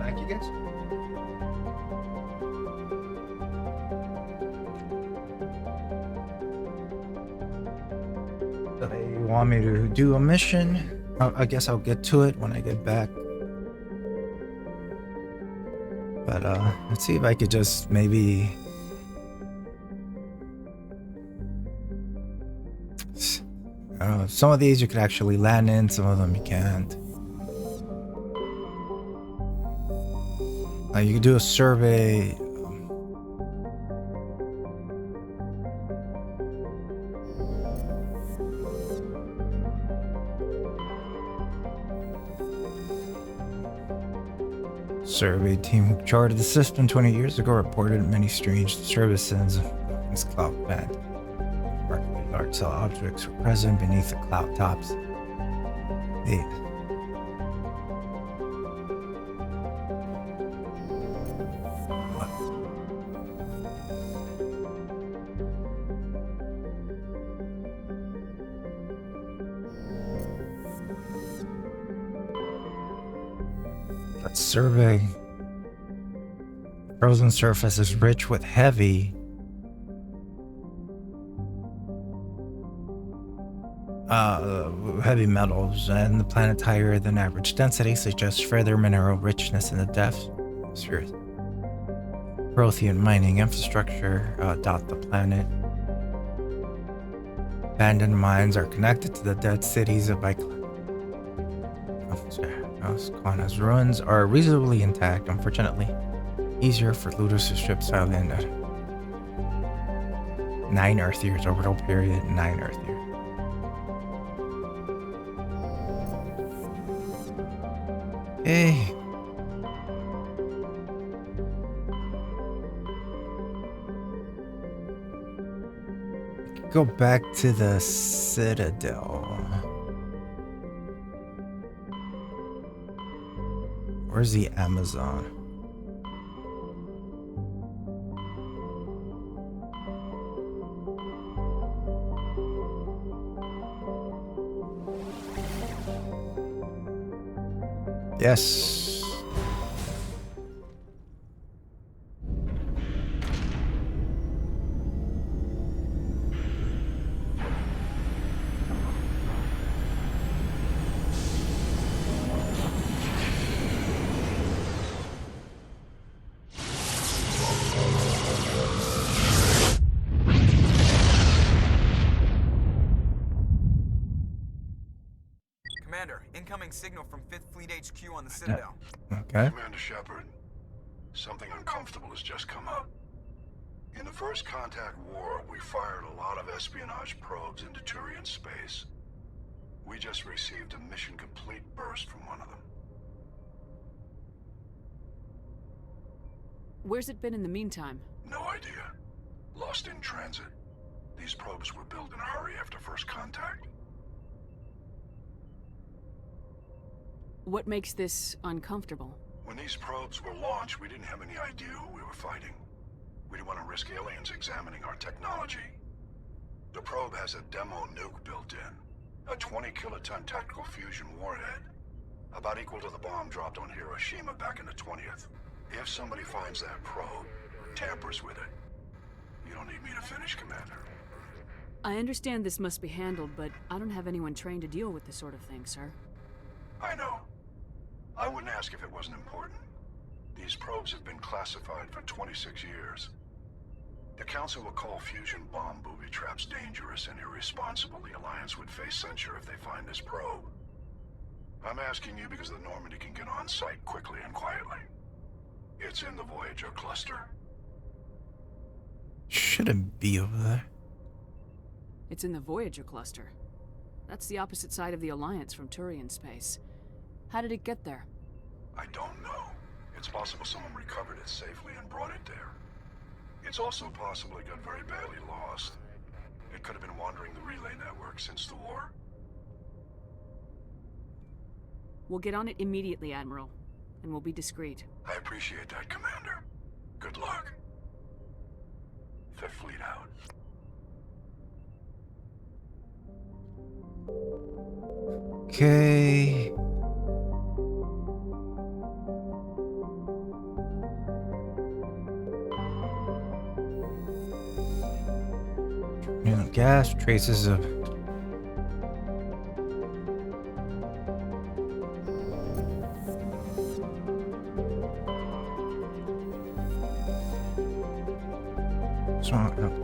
Thank you, guys. They want me to do a mission. I guess I'll get to it when I get back. But let's see if I could just maybe some of these you could actually land in, some of them you can't. You could do a survey. survey team who charted the system 20 years ago reported many strange disturbances in its cloud band. Remarkably large cell objects were present beneath the cloud tops. They Let's survey. Frozen surface is rich with heavy metals, and the planet higher than average density suggests further mineral richness in the depths. Prothean mining infrastructure dot the planet. Abandoned mines are connected to the dead cities of Quana's ruins are reasonably intact, unfortunately. Easier for looters to strip silent. 9 Earth years orbital period, 9 Earth years. Hey. Go back to the Citadel. Where's the Amazon? Yes. Commander, incoming signal from 5th Fleet HQ on the Citadel. Okay. Commander Shepard, something uncomfortable has just come up. In the First Contact War, we fired a lot of espionage probes into Turian space. We just received a mission complete burst from one of them. Where's it been in the meantime? No idea. Lost in transit. These probes were built in a hurry after First Contact. What makes this uncomfortable? When these probes were launched, we didn't have any idea who we were fighting. We didn't want to risk aliens examining our technology. The probe has a demo nuke built in. A 20-kiloton tactical fusion warhead. About equal to the bomb dropped on Hiroshima back in the 20th. If somebody finds that probe, tampers with it, you don't need me to finish, Commander. I understand this must be handled, but I don't have anyone trained to deal with this sort of thing, sir. I know. I wouldn't ask if it wasn't important. These probes have been classified for 26 years. The Council will call fusion bomb booby traps dangerous and irresponsible. The Alliance would face censure if they find this probe. I'm asking you because the Normandy can get on site quickly and quietly. It's in the Voyager cluster. Shouldn't be over there. It's in the Voyager cluster. That's the opposite side of the Alliance from Turian space. How did it get there? I don't know. It's possible someone recovered it safely and brought it there. It's also possible it got very badly lost. It could have been wandering the relay network since the war. We'll get on it immediately, Admiral. And we'll be discreet. I appreciate that, Commander. Good luck. Fifth Fleet out. Okay. Gas traces of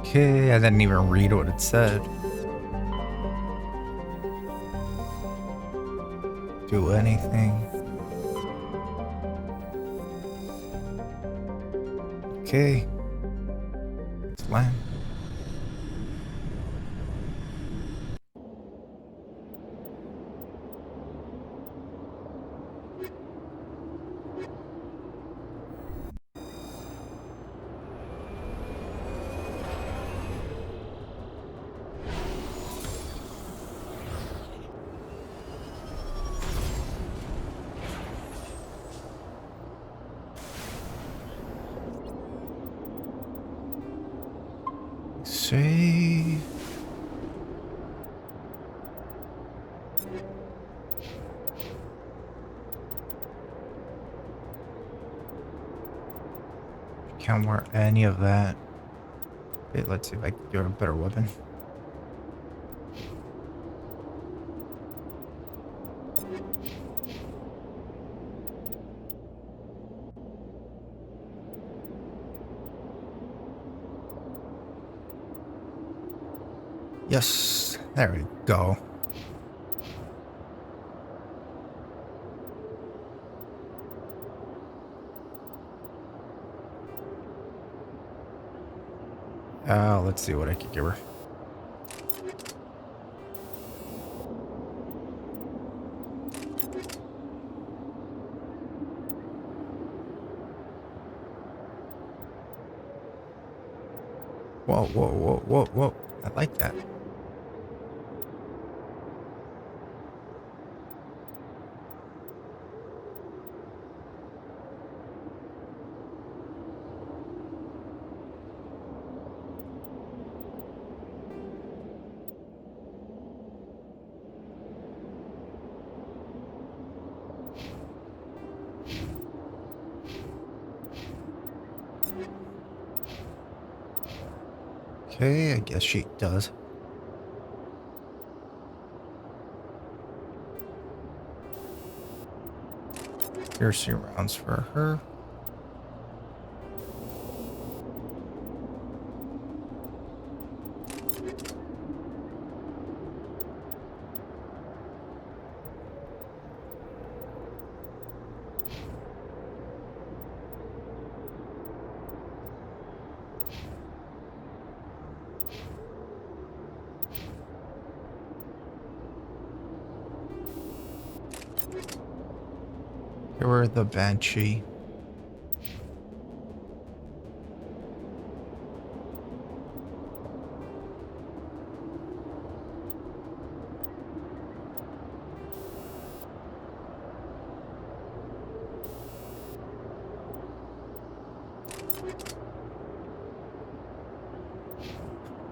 okay, I didn't even read what it said. Do anything. Okay. Let's land. See. Can't wear any of that. Okay, let's see if I can get a better weapon. Yes, there we go. Let's see what I can give her. Whoa, whoa, whoa, whoa, whoa. I like that. Okay, I guess she does. Piercing rounds for her. Give her the Banshee.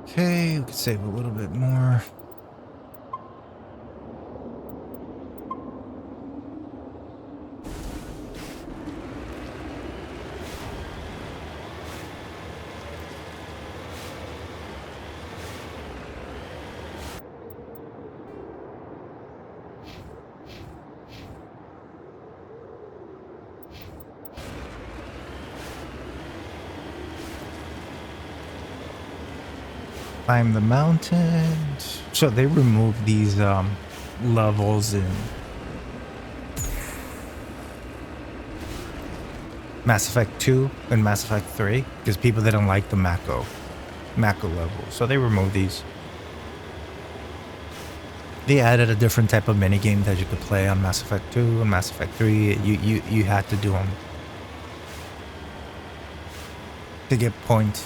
Okay, we can save a little bit more. Climb the mountains. So they removed these levels in Mass Effect 2 and Mass Effect 3 because people didn't like the Mako level. So they removed these. They added a different type of minigame that you could play on Mass Effect 2 and Mass Effect 3. You had to do them to get points.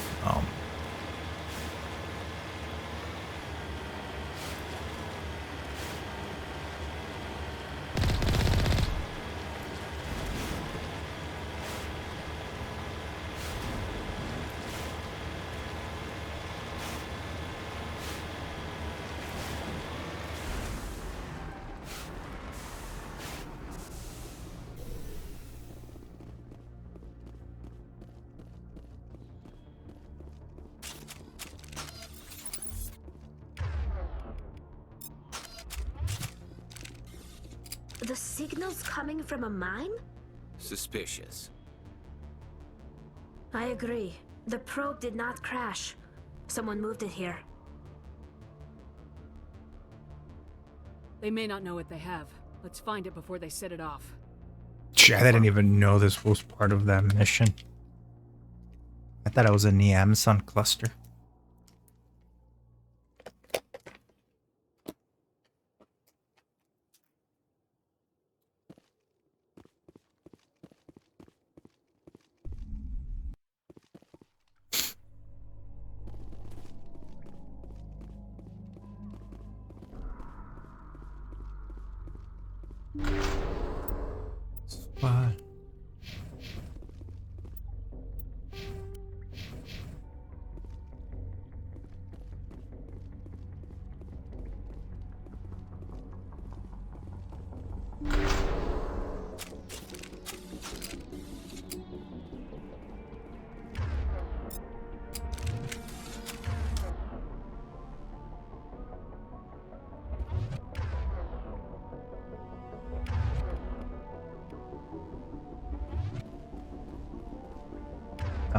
The signal's coming from a mine? Suspicious. I agree. The probe did not crash. Someone moved it here. They may not know what they have. Let's find it before they set it off. Shit, I didn't even know this was part of that mission. I thought it was in the Amazon cluster. What?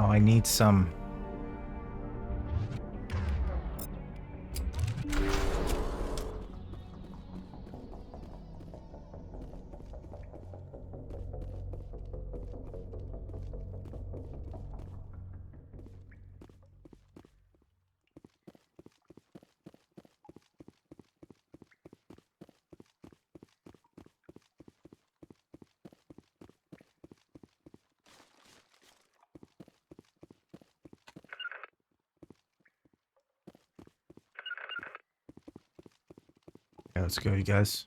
Now I need some. Yeah, let's go, you guys.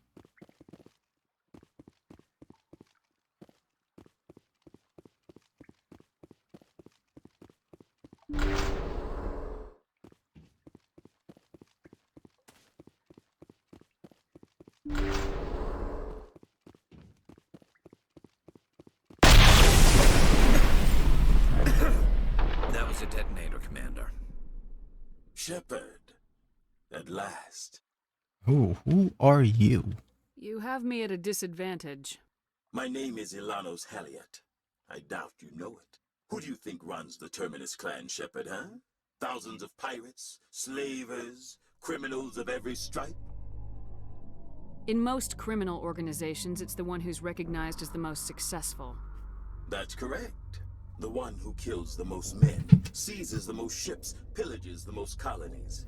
That was a detonator, Commander. Shepard, at last. Who are you? You have me at a disadvantage. My name is Ilanos Halliot. I doubt you know it. Who do you think runs the Terminus clan, Shepard, huh? Thousands of pirates, slavers, criminals of every stripe? In most criminal organizations, it's the one who's recognized as the most successful. That's correct. The one who kills the most men, seizes the most ships, pillages the most colonies.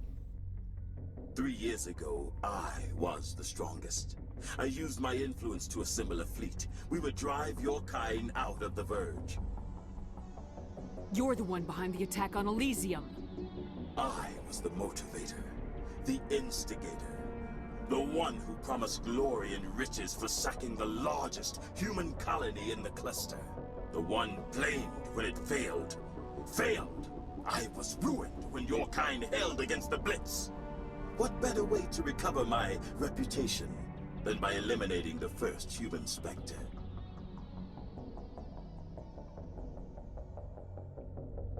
3 years ago, I was the strongest. I used my influence to assemble a fleet. We would drive your kind out of the Verge. You're the one behind the attack on Elysium. I was the motivator, the instigator, the one who promised glory and riches for sacking the largest human colony in the cluster. The one blamed when it failed. Failed! I was ruined when your kind held against the Blitz. What better way to recover my reputation than by eliminating the first human Spectre?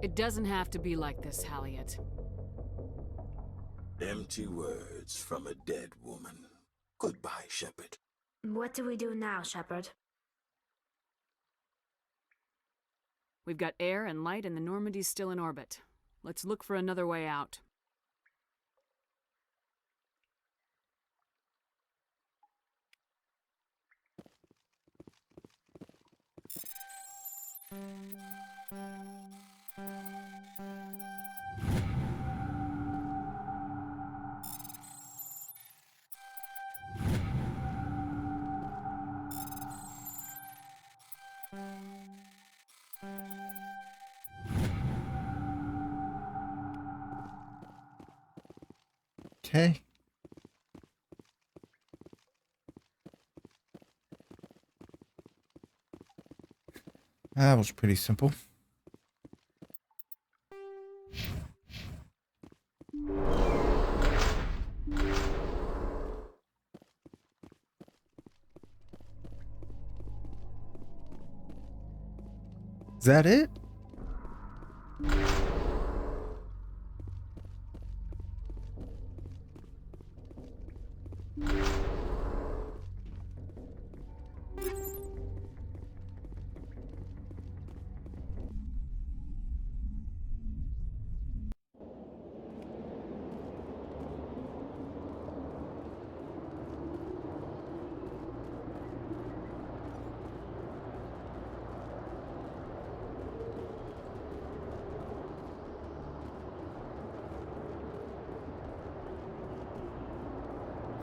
It doesn't have to be like this, Halliot. Empty words from a dead woman. Goodbye, Shepard. What do we do now, Shepard? We've got air and light and the Normandy's still in orbit. Let's look for another way out. Okay. That was pretty simple. Is that it?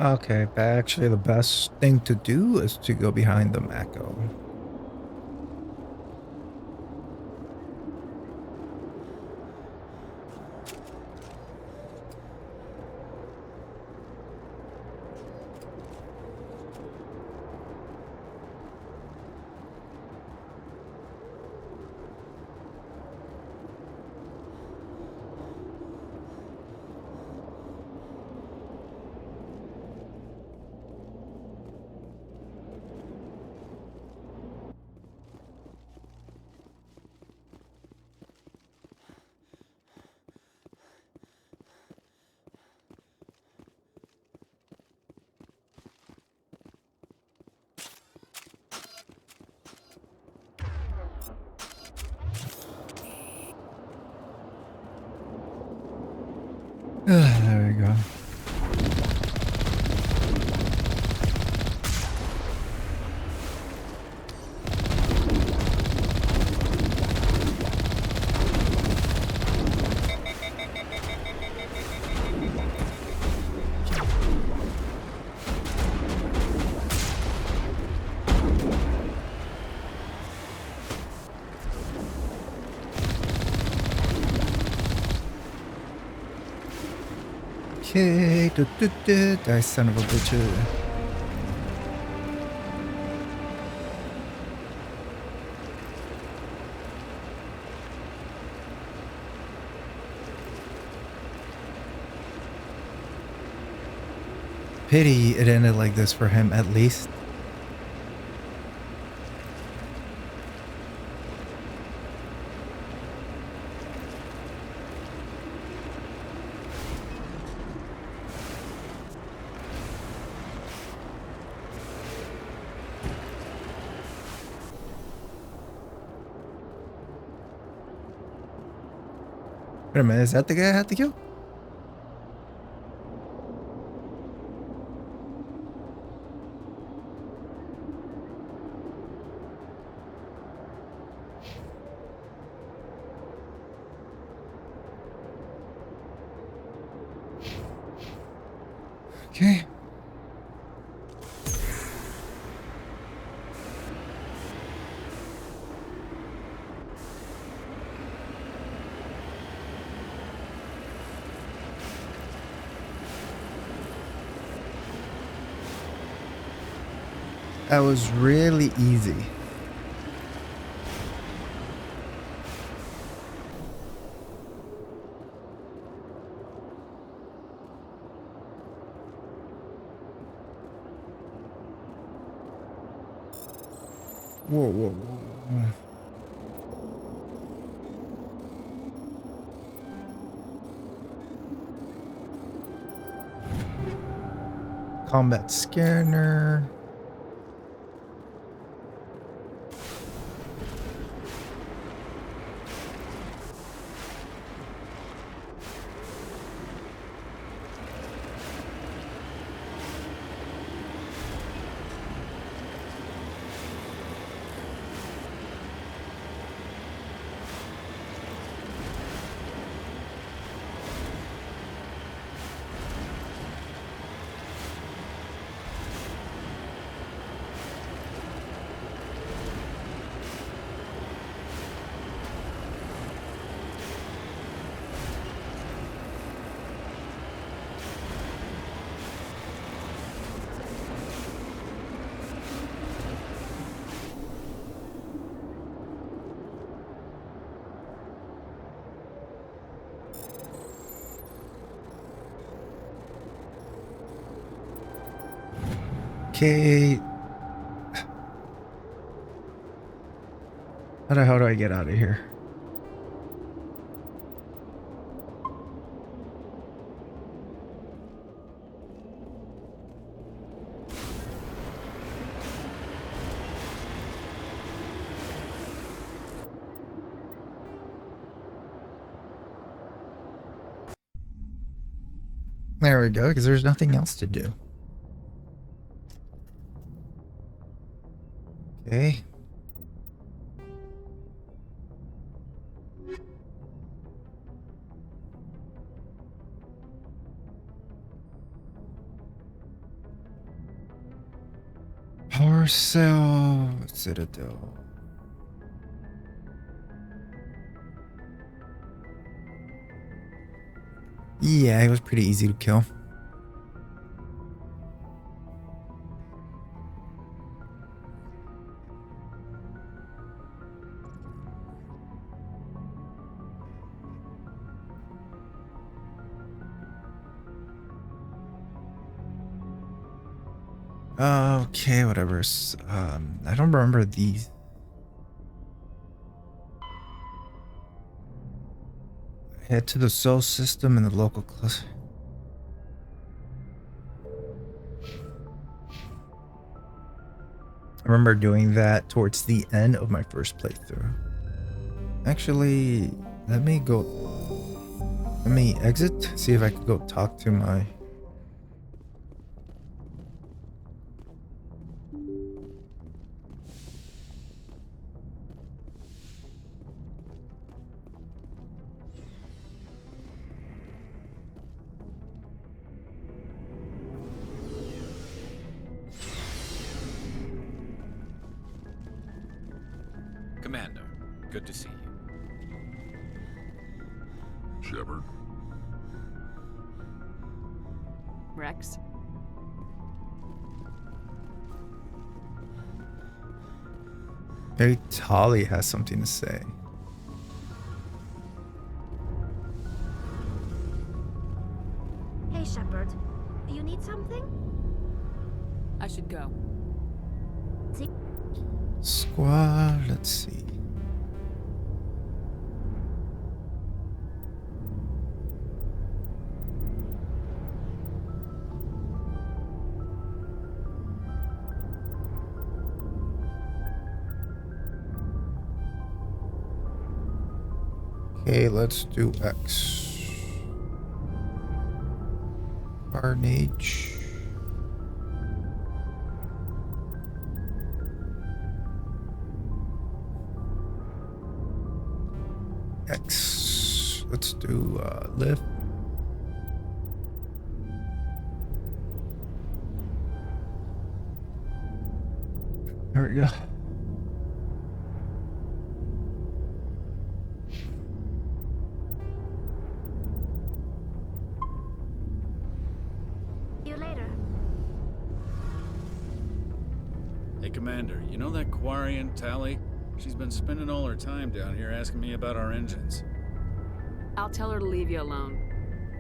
Okay, but actually the best thing to do is to go behind the Mako. There we go. Okay, die son of a bitch. Pity it ended like this for him, at least. Wait a minute, is that the guy I had to kill? Okay. That was really easy. Whoa, whoa, whoa. Combat scanner. Okay. How the hell do I get out of here? There we go, because there's nothing else to do. Okay. Power cell Citadel. Yeah, it was pretty easy to kill. Okay, whatever. I don't remember these. Head to the soul system and the local cluster. I remember doing that towards the end of my first playthrough. Actually, let me go. Let me exit, see if I can go talk to my... Commander, good to see you. Shepard? Rex? Maybe Tali has something to say. Hey, Shepard. You need something? I should go. Squad, let's see. Okay, let's do X. Carnage. X. Let's do lift. There we go. See you later. Hey, Commander, you know that Quarian, Tali? She's been spending all her time down here asking me about our engines. I'll tell her to leave you alone.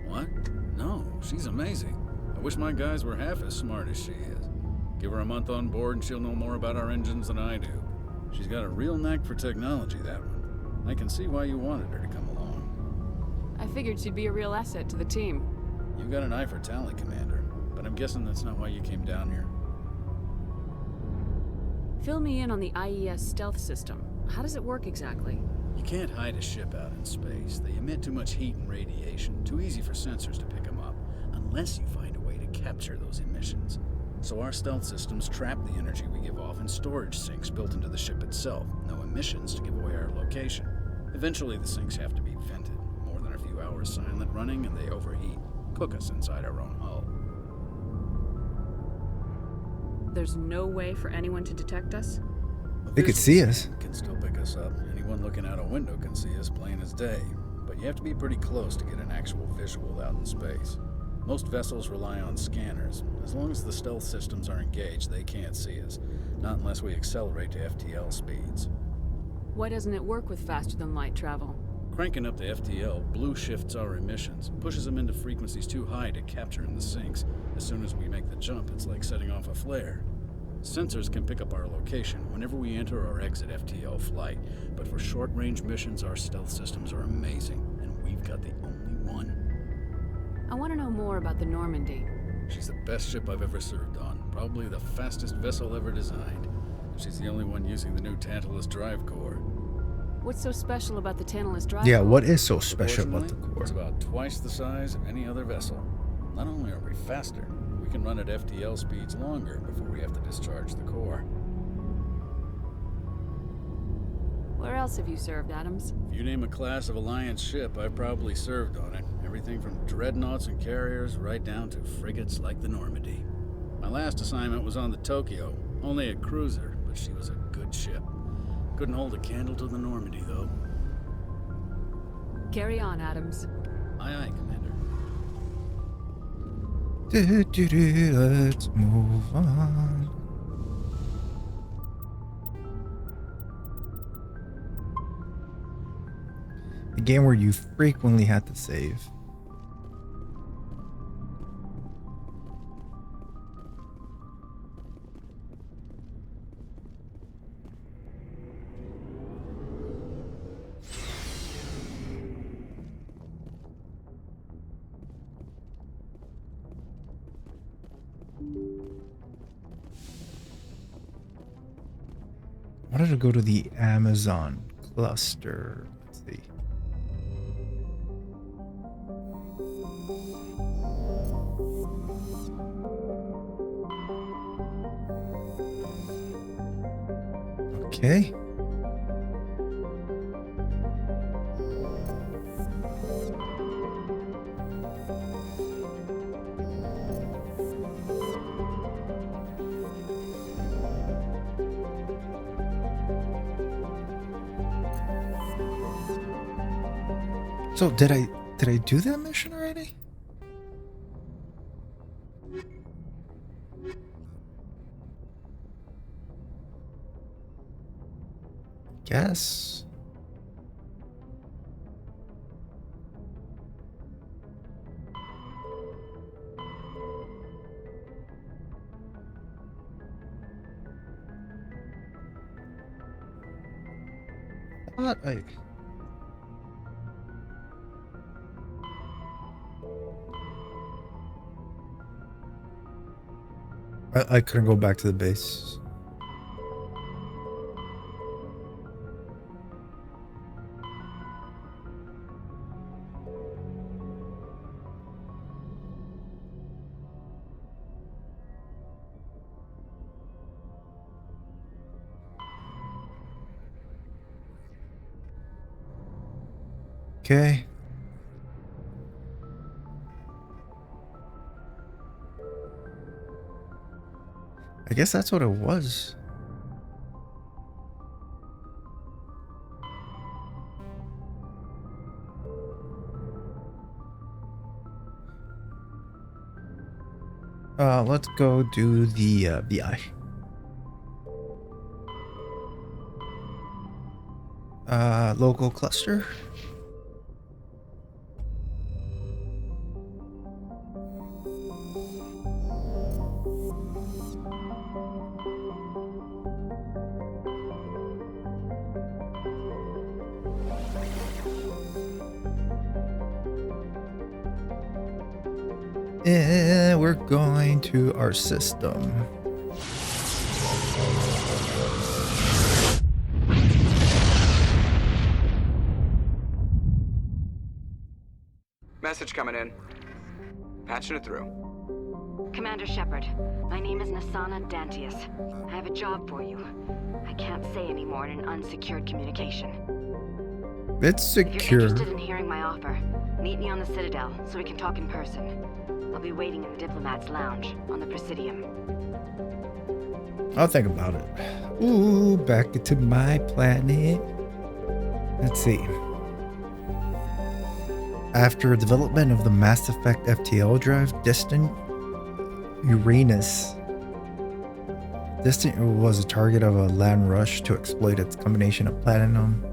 What? No, she's amazing. I wish my guys were half as smart as she is. Give her a month on board and she'll know more about our engines than I do. She's got a real knack for technology, that one. I can see why you wanted her to come along. I figured she'd be a real asset to the team. You got an eye for Tali, Commander, but I'm guessing that's not why you came down here. Fill me in on the IES stealth system. How does it work exactly? You can't hide a ship out in space. They emit too much heat and radiation. Too easy for sensors to pick them up, unless you find a way to capture those emissions. So our stealth systems trap the energy we give off in storage sinks built into the ship itself. No emissions to give away our location. Eventually the sinks have to be vented. More than a few hours silent running and they overheat. Cook us inside our own hull. There's no way for anyone to detect us? They could see us. Can still pick us up. Anyone looking out a window can see us plain as day. But you have to be pretty close to get an actual visual out in space. Most vessels rely on scanners. As long as the stealth systems are engaged, they can't see us. Not unless we accelerate to FTL speeds. Why doesn't it work with faster than light travel? Cranking up the FTL blue shifts our emissions, pushes them into frequencies too high to capture in the sinks. As soon as we make the jump, it's like setting off a flare. Sensors can pick up our location whenever we enter or exit FTL flight, but for short-range missions, our stealth systems are amazing, and we've got the only one. I want to know more about the Normandy. She's the best ship I've ever served on, probably the fastest vessel ever designed. She's the only one using the new Tantalus drive core. What's so special about the Tantalus drive Yeah, core? what is so special about the core? It's about twice the size of any other vessel. Not only are we faster, we can run at FTL speeds longer before we have to discharge the core. Where else have you served, Adams? If you name a class of Alliance ship, I've probably served on it. Everything from dreadnoughts and carriers right down to frigates like the Normandy. My last assignment was on the Tokyo, only a cruiser, but she was a good ship. Couldn't hold a candle to the Normandy, though. Carry on, Adams. Aye, aye, Commander. Let's move on. A game where you frequently had to save. I wanted to go to the Amazon cluster. Let's see. Okay. So did I do that mission already? Guess. What I couldn't go back to the base. Okay. I guess that's what it was. Let's go do the VI. Local cluster. We're going to our system. Message coming in. Patching it through. Commander Shepard, my name is Nasana Dantius. I have a job for you. I can't say anymore in an unsecured communication. It's secure. If you're interested in hearing my offer, meet me on the Citadel so we can talk in person. I'll be waiting in the Diplomat's Lounge on the Presidium. I'll think about it. Ooh, back to my planet. Let's see. After development of the Mass Effect FTL drive, Distant Uranus was a target of a land rush to exploit its combination of platinum,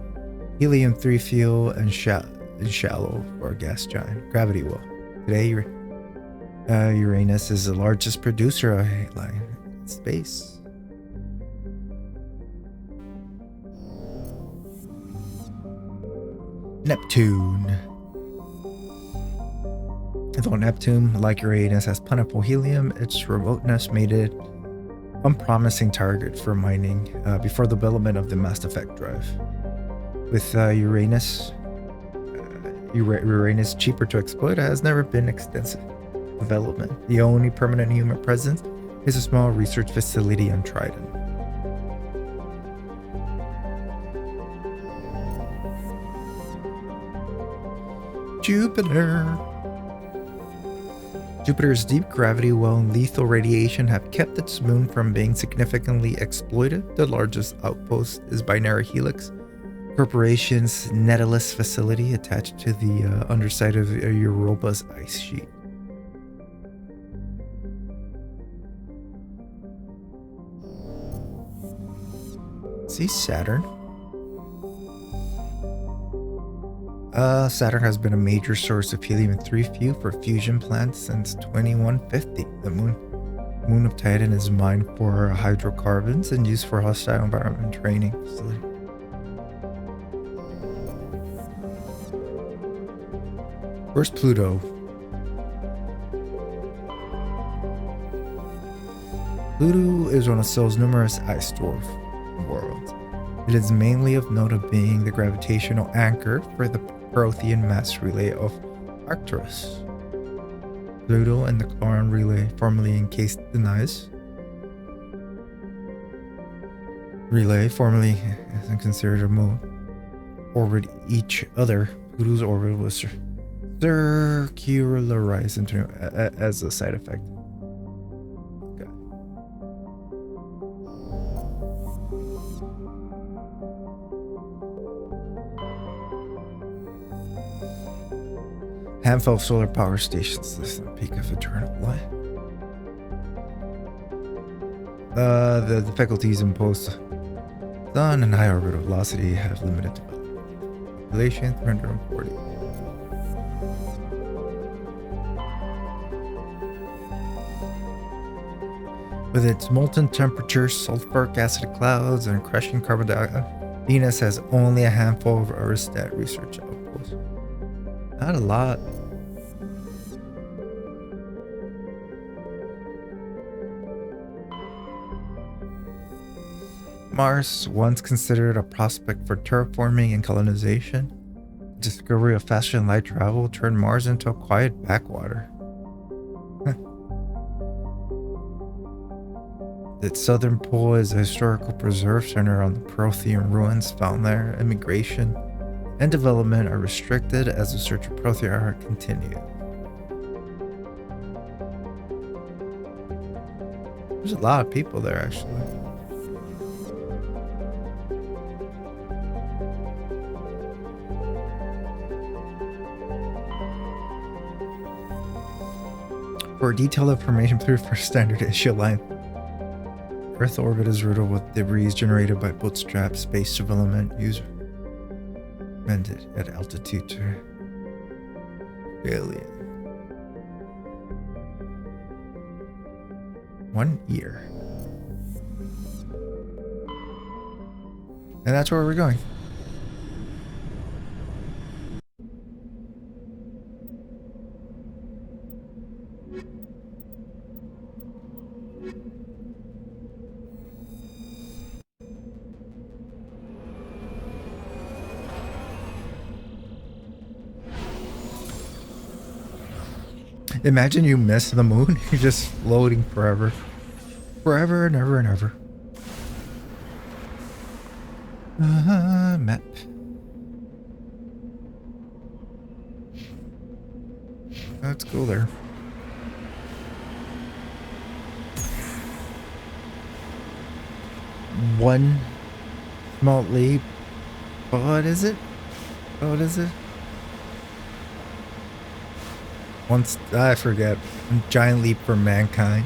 helium-3 fuel, and shallow for a gas giant gravity well. Today, Uranus is the largest producer of halide in space. Neptune. Though Neptune, like Uranus, has plentiful helium, its remoteness made it an unpromising target for mining before the development of the Mass Effect drive. With Uranus cheaper to exploit, has never been extensive development. The only permanent human presence is a small research facility on Trident. Jupiter's deep gravity well and lethal radiation have kept its moon from being significantly exploited. The largest outpost is Binary Helix Corporation's Nautilus facility attached to the underside of Europa's ice sheet. See Saturn. Saturn has been a major source of helium-3 fuel for fusion plants since 2150. The moon of Titan is mined for hydrocarbons and used for hostile environment training facility. Where's Pluto? Pluto is one of Sol's numerous ice dwarf worlds. It is mainly of note of being the gravitational anchor for the Prothean mass relay of Arcturus. Pluto and the Cloran relay, formerly encased, denies. Relay, formerly isn't considered a moon, orbit each other. Pluto's orbit was circularized into as a side effect. Okay. Handful of solar power stations. This is the peak of eternal light. The difficulties imposed Sun and high orbital velocity have limited development. Population 340. With its molten temperatures, sulfuric acid clouds, and crushing carbon dioxide, Venus has only a handful of aerostat research outposts. Not a lot. Mars, once considered a prospect for terraforming and colonization, the discovery of faster than light travel turned Mars into a quiet backwater. Its southern pole is a historical preserve center on the Prothean ruins found there. Immigration and development are restricted as the search for Prothean continues. There's a lot of people there, actually. For detailed information, please refer to standard issue line. Earth orbit is riddled with debris generated by bootstrap space development used at altitude to billion. 1 year. And that's where we're going. Imagine you miss the moon, you're just floating forever. Forever and ever and ever. Map. Let's go there. One small leap. What is it? What is it? Once I forget. One giant leap for mankind.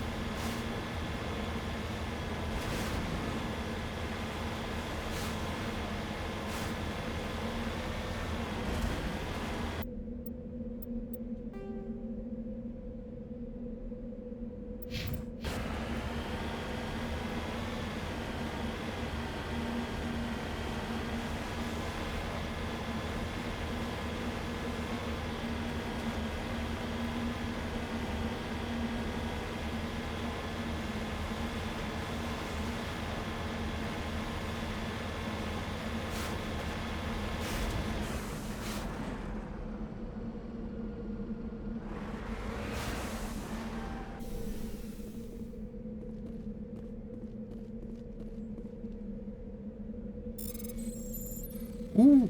Ooh.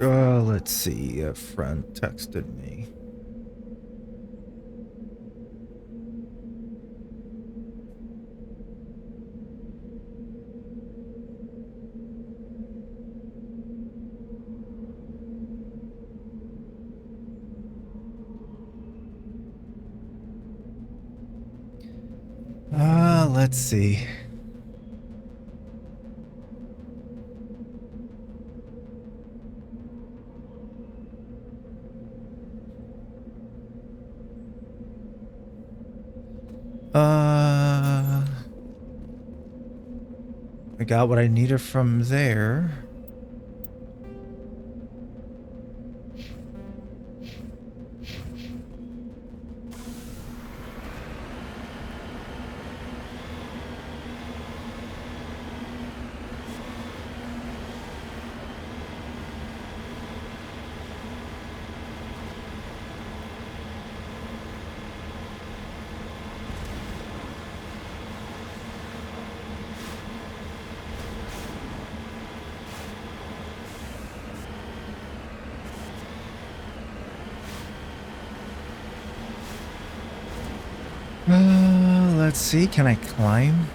Let's see. A friend texted me. Let's see. I got what I needed from there. Let's see, can I climb?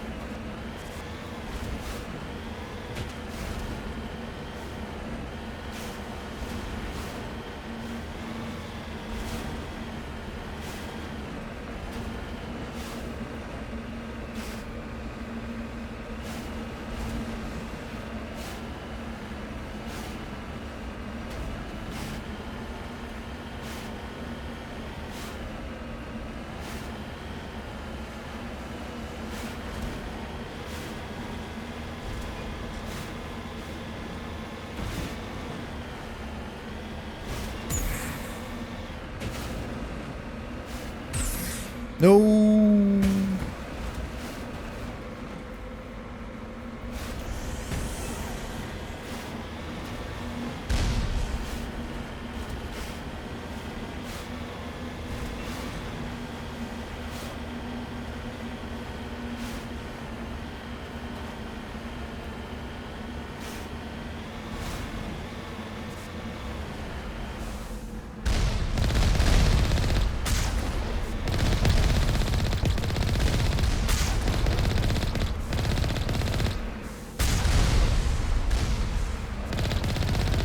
No.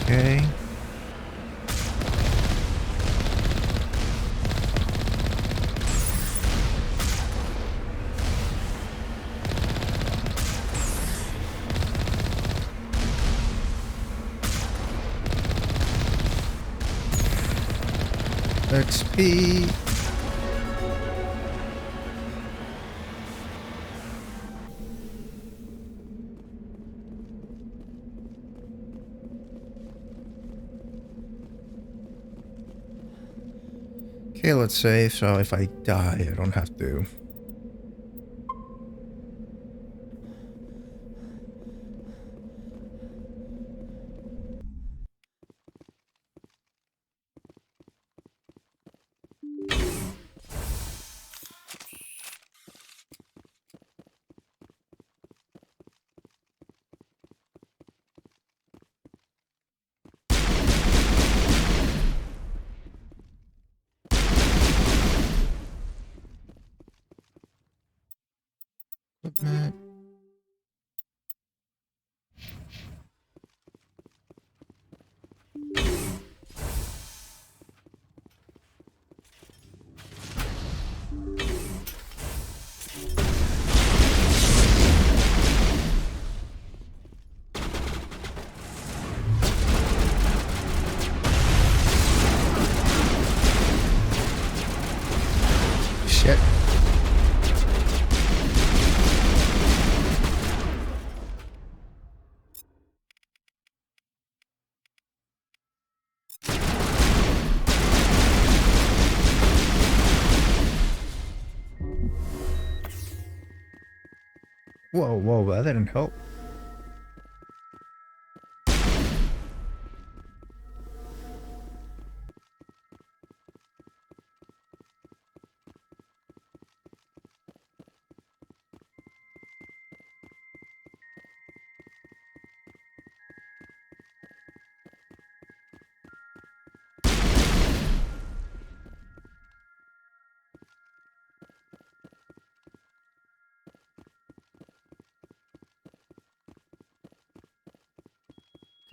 Okay. XP. Okay, let's save, so if I die, I don't have to. Equipment. Shit. Whoa, whoa, that didn't help.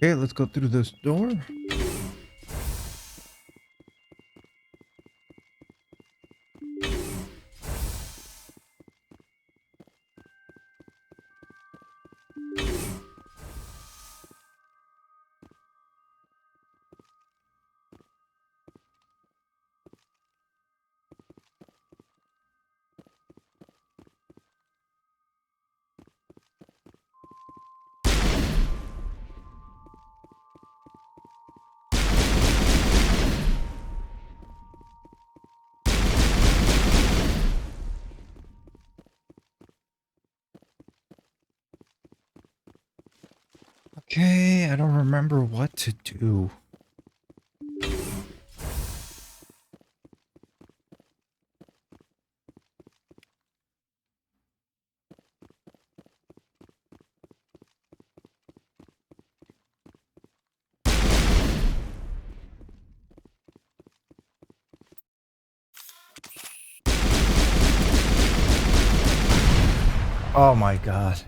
Okay, let's go through this door. Okay, I don't remember what to do. Oh my god.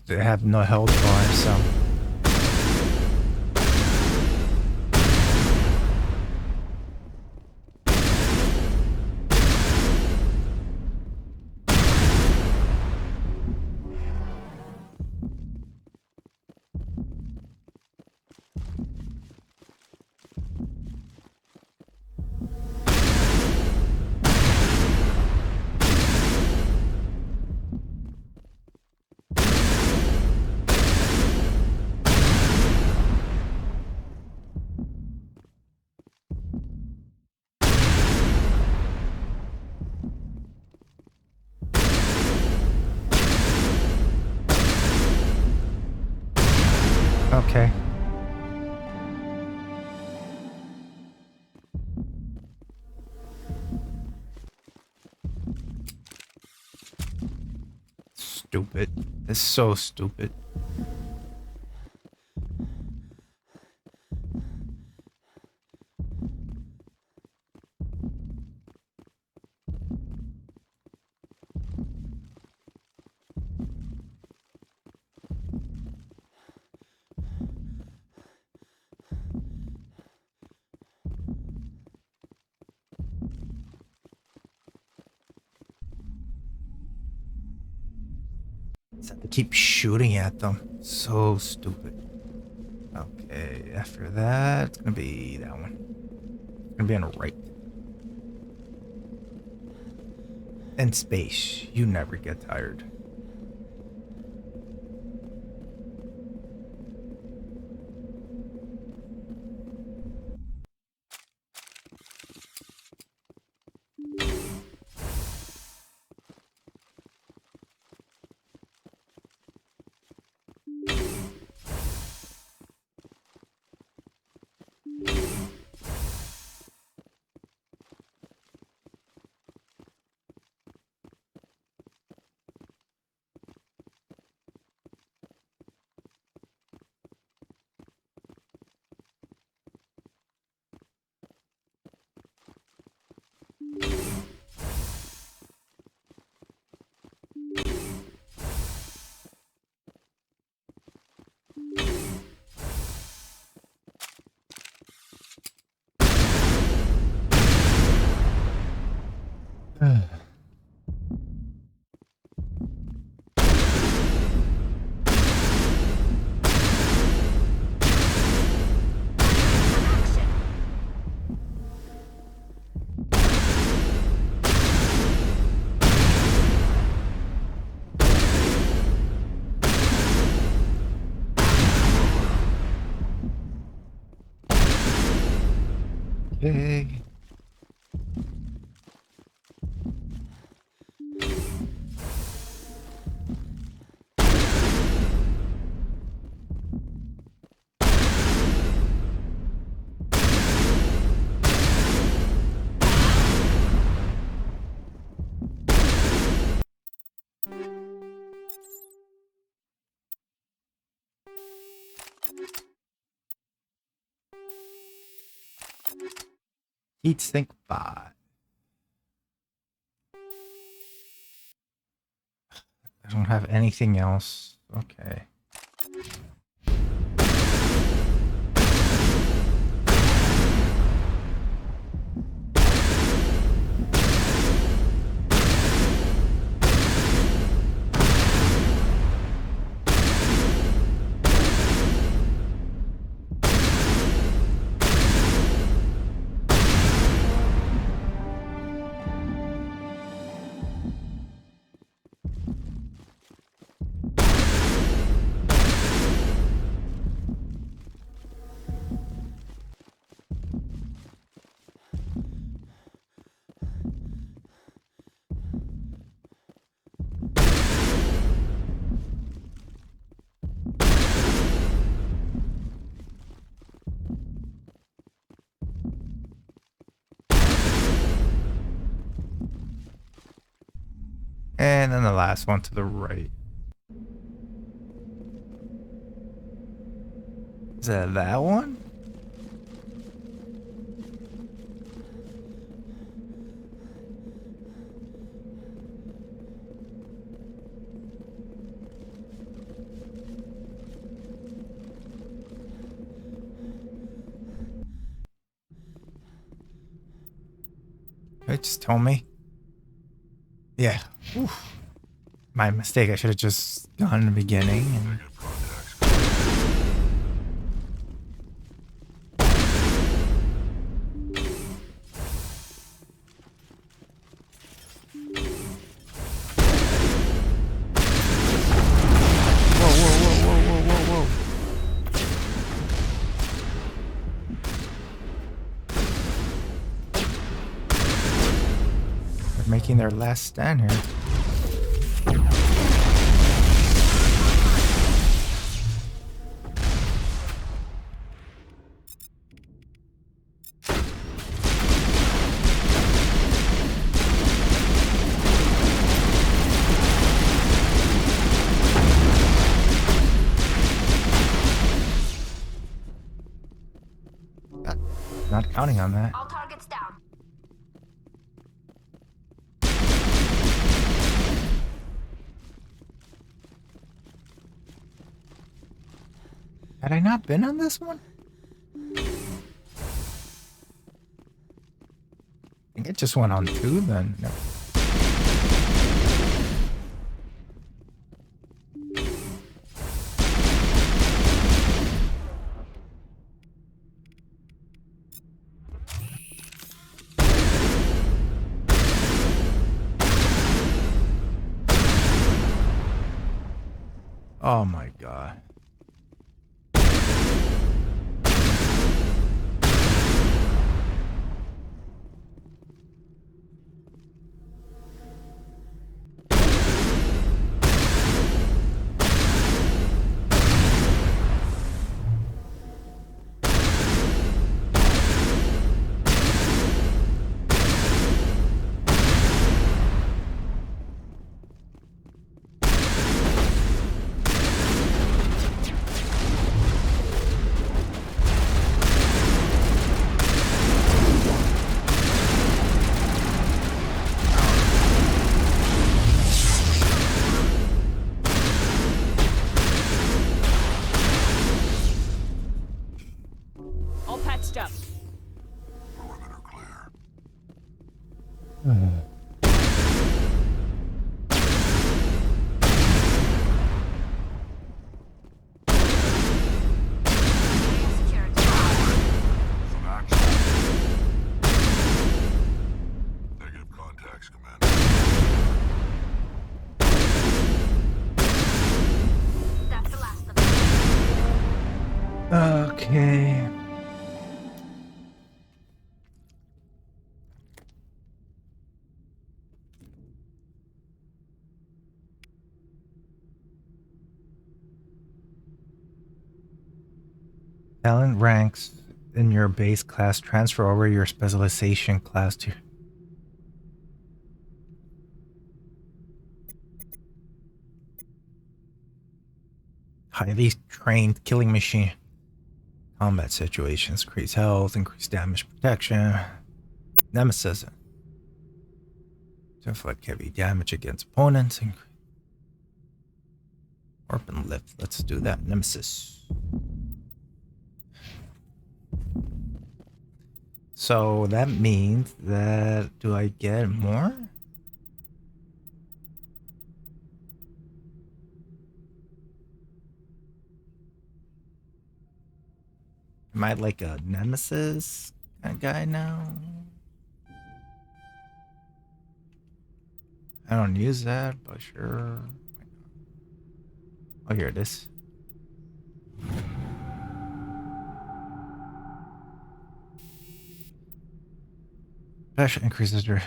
They have no health bar, so. Okay. Stupid. It's so stupid. They keep shooting at them. So stupid. Okay, after that, it's gonna be that one. It's gonna be on the right. In space, you never get tired. Okay. Heat sink 5. I don't have anything else. Okay. And then the last one to the right. it that one? It just told me. Yeah. Oof. My mistake. I should have just gone in the beginning. And... making their last stand here. Not counting on that. All targets down. Had I not been on this one? I think it just went on 2 then. No. Oh my god. All patched up. Perimeter clear. Some action. Negative contacts, Commander. That's the last of them. Okay. Talent ranks in your base class transfer over your specialization class to highly trained killing machine. Combat situations, increase health, increase damage protection. Nemesis. To inflict heavy damage against opponents. Warp and lift. Let's do that. Nemesis. So that means that do I get more? Am I like a nemesis kind of guy now? I don't use that, but sure. Oh, here it is. Special increases your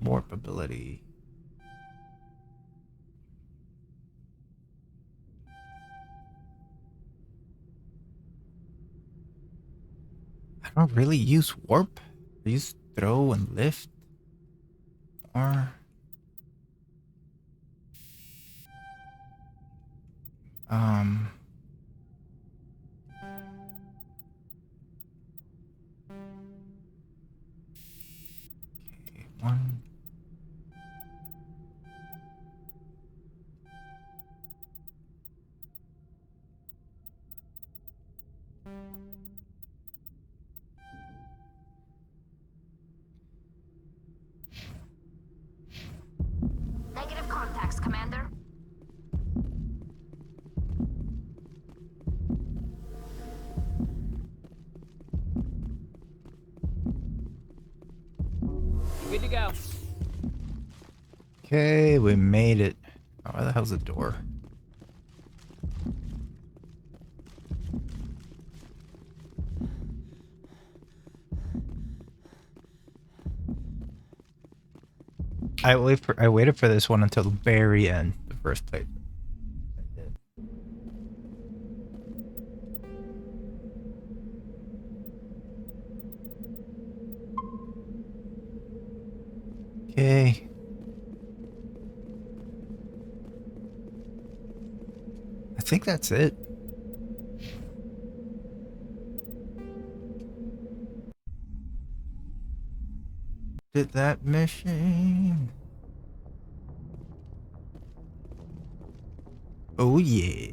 warp ability. I don't really use warp. I use throw and lift. Or one. Negative contacts, Commander. Good to go. Okay, we made it. Oh, where the hell's the door? I waited for this one until the very end, the first plate. Okay. I think that's it. Did that mission. Oh yeah.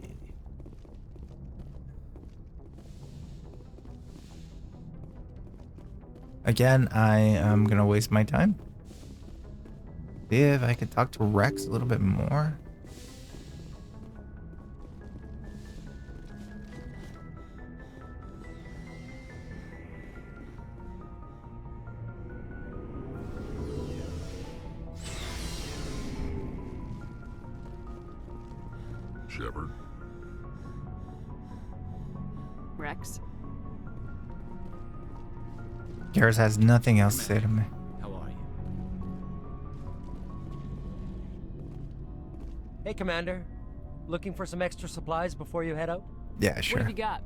Again, I am gonna waste my time. See if I could talk to Rex a little bit more. Shepard? Rex? Garrus has nothing else to say to me. How are you? Hey, Commander. Looking for some extra supplies before you head out? Yeah, sure. What have you got?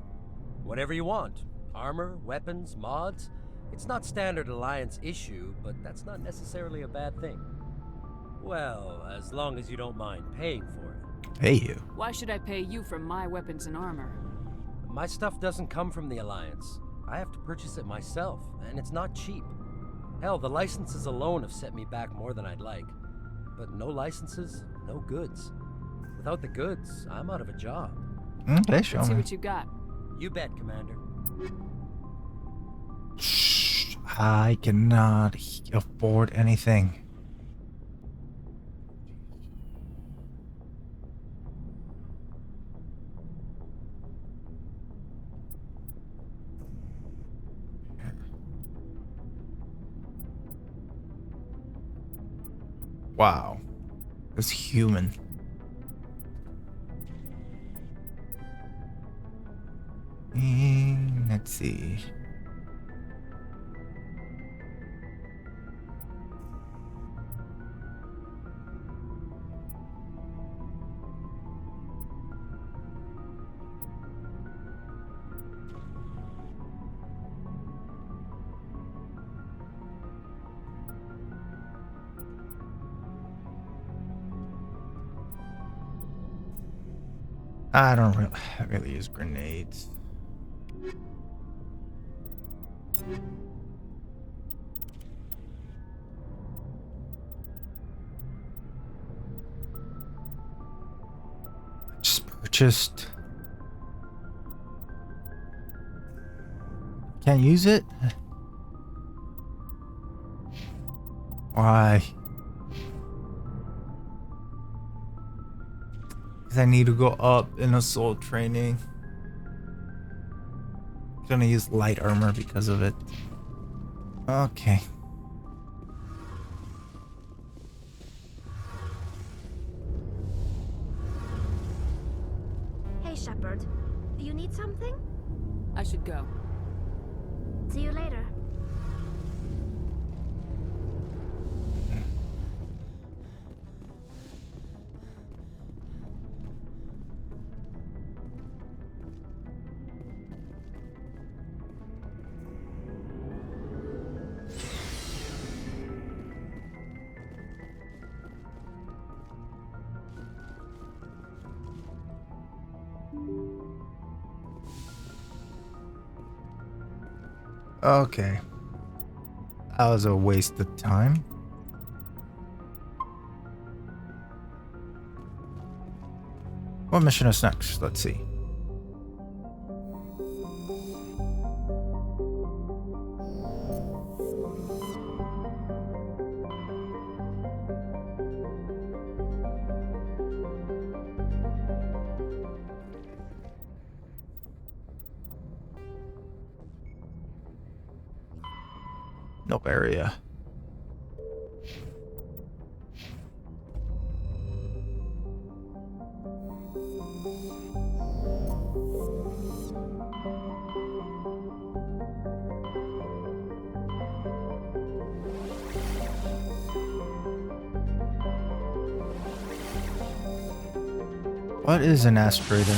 Whatever you want. Armor, weapons, mods. It's not standard Alliance issue, but that's not necessarily a bad thing. Well, as long as you don't mind paying for it. Pay you? Why should I pay you for my weapons and armor? My stuff doesn't come from the Alliance. I have to purchase it myself, and it's not cheap. Hell, the licenses alone have set me back more than I'd like. But no licenses, no goods. Without the goods, I'm out of a job. Okay, show Let's see me. what you got. You bet, Commander. Shh, I cannot afford anything. Wow. It's human. Let's see. I don't really use grenades. Just purchased. Can't use it? Why? Because I need to go up in assault training. I'm gonna use light armor because of it. Okay. Hey, Shepard. You need something? I should go. See you later. Okay. That was a waste of time. What mission is next? Let's see. Nope, area. What is an asteroid in?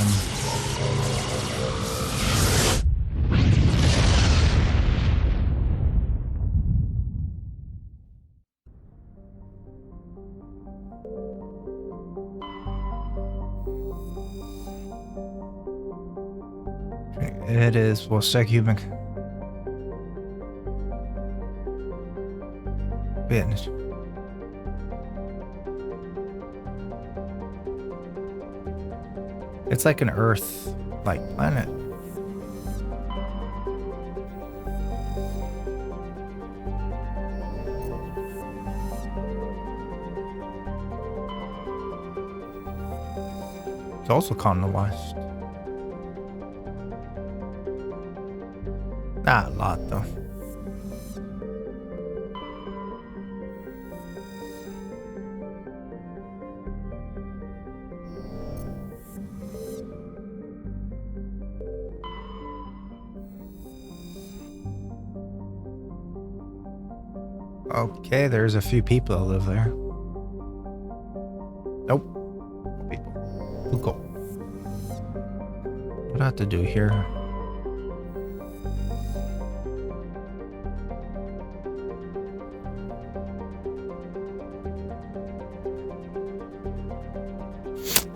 It is, well, human. Business. It's like an Earth-like planet. It's also colonized. Not a lot, though. Okay, there's a few people that live there. Nope. People. Too cool. What do I have to do here?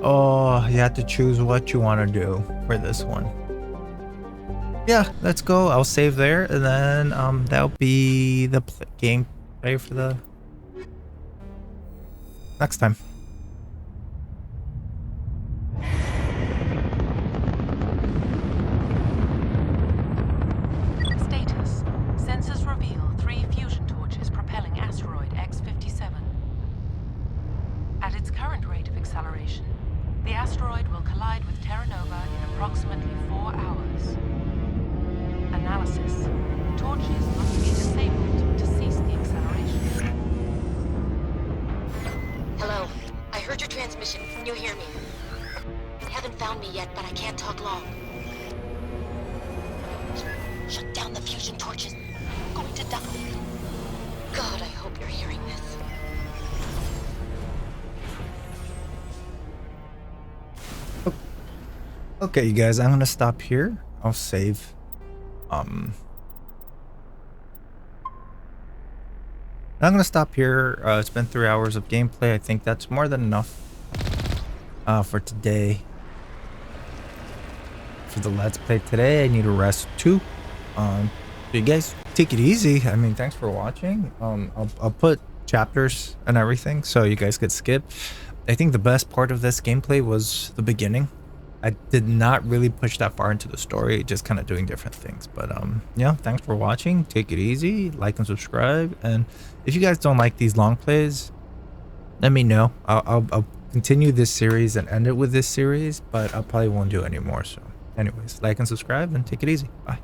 Oh, you have to choose what you want to do for this one. Yeah, let's go. I'll save there, and then that'll be the gameplay for the next time. Status. Sensors reveal 3 fusion torches propelling asteroid X-57. At its current rate of acceleration, the asteroid will collide with Terra Nova in approximately 4 hours. Analysis. Torches must be disabled to cease the acceleration. Hello. I heard your transmission. Can you hear me? You haven't found me yet, but I can't talk long. Shut down the fusion torches. I'm going to die. God, I hope you're hearing this. Okay, you guys, I'm gonna stop here. I'll save. I'm gonna stop here. It's been 3 hours of gameplay. I think that's more than enough for today. For the Let's Play today, I need a rest too. So you guys take it easy. I mean, thanks for watching. I'll put chapters and everything so you guys could skip. I think the best part of this gameplay was the beginning. I did not really push that far into the story, just kind of doing different things. But yeah, thanks for watching. Take it easy, like and subscribe. And if you guys don't like these long plays, let me know. I'll continue this series and end it with this series, but I probably won't do any more. So anyways, like and subscribe and take it easy. Bye.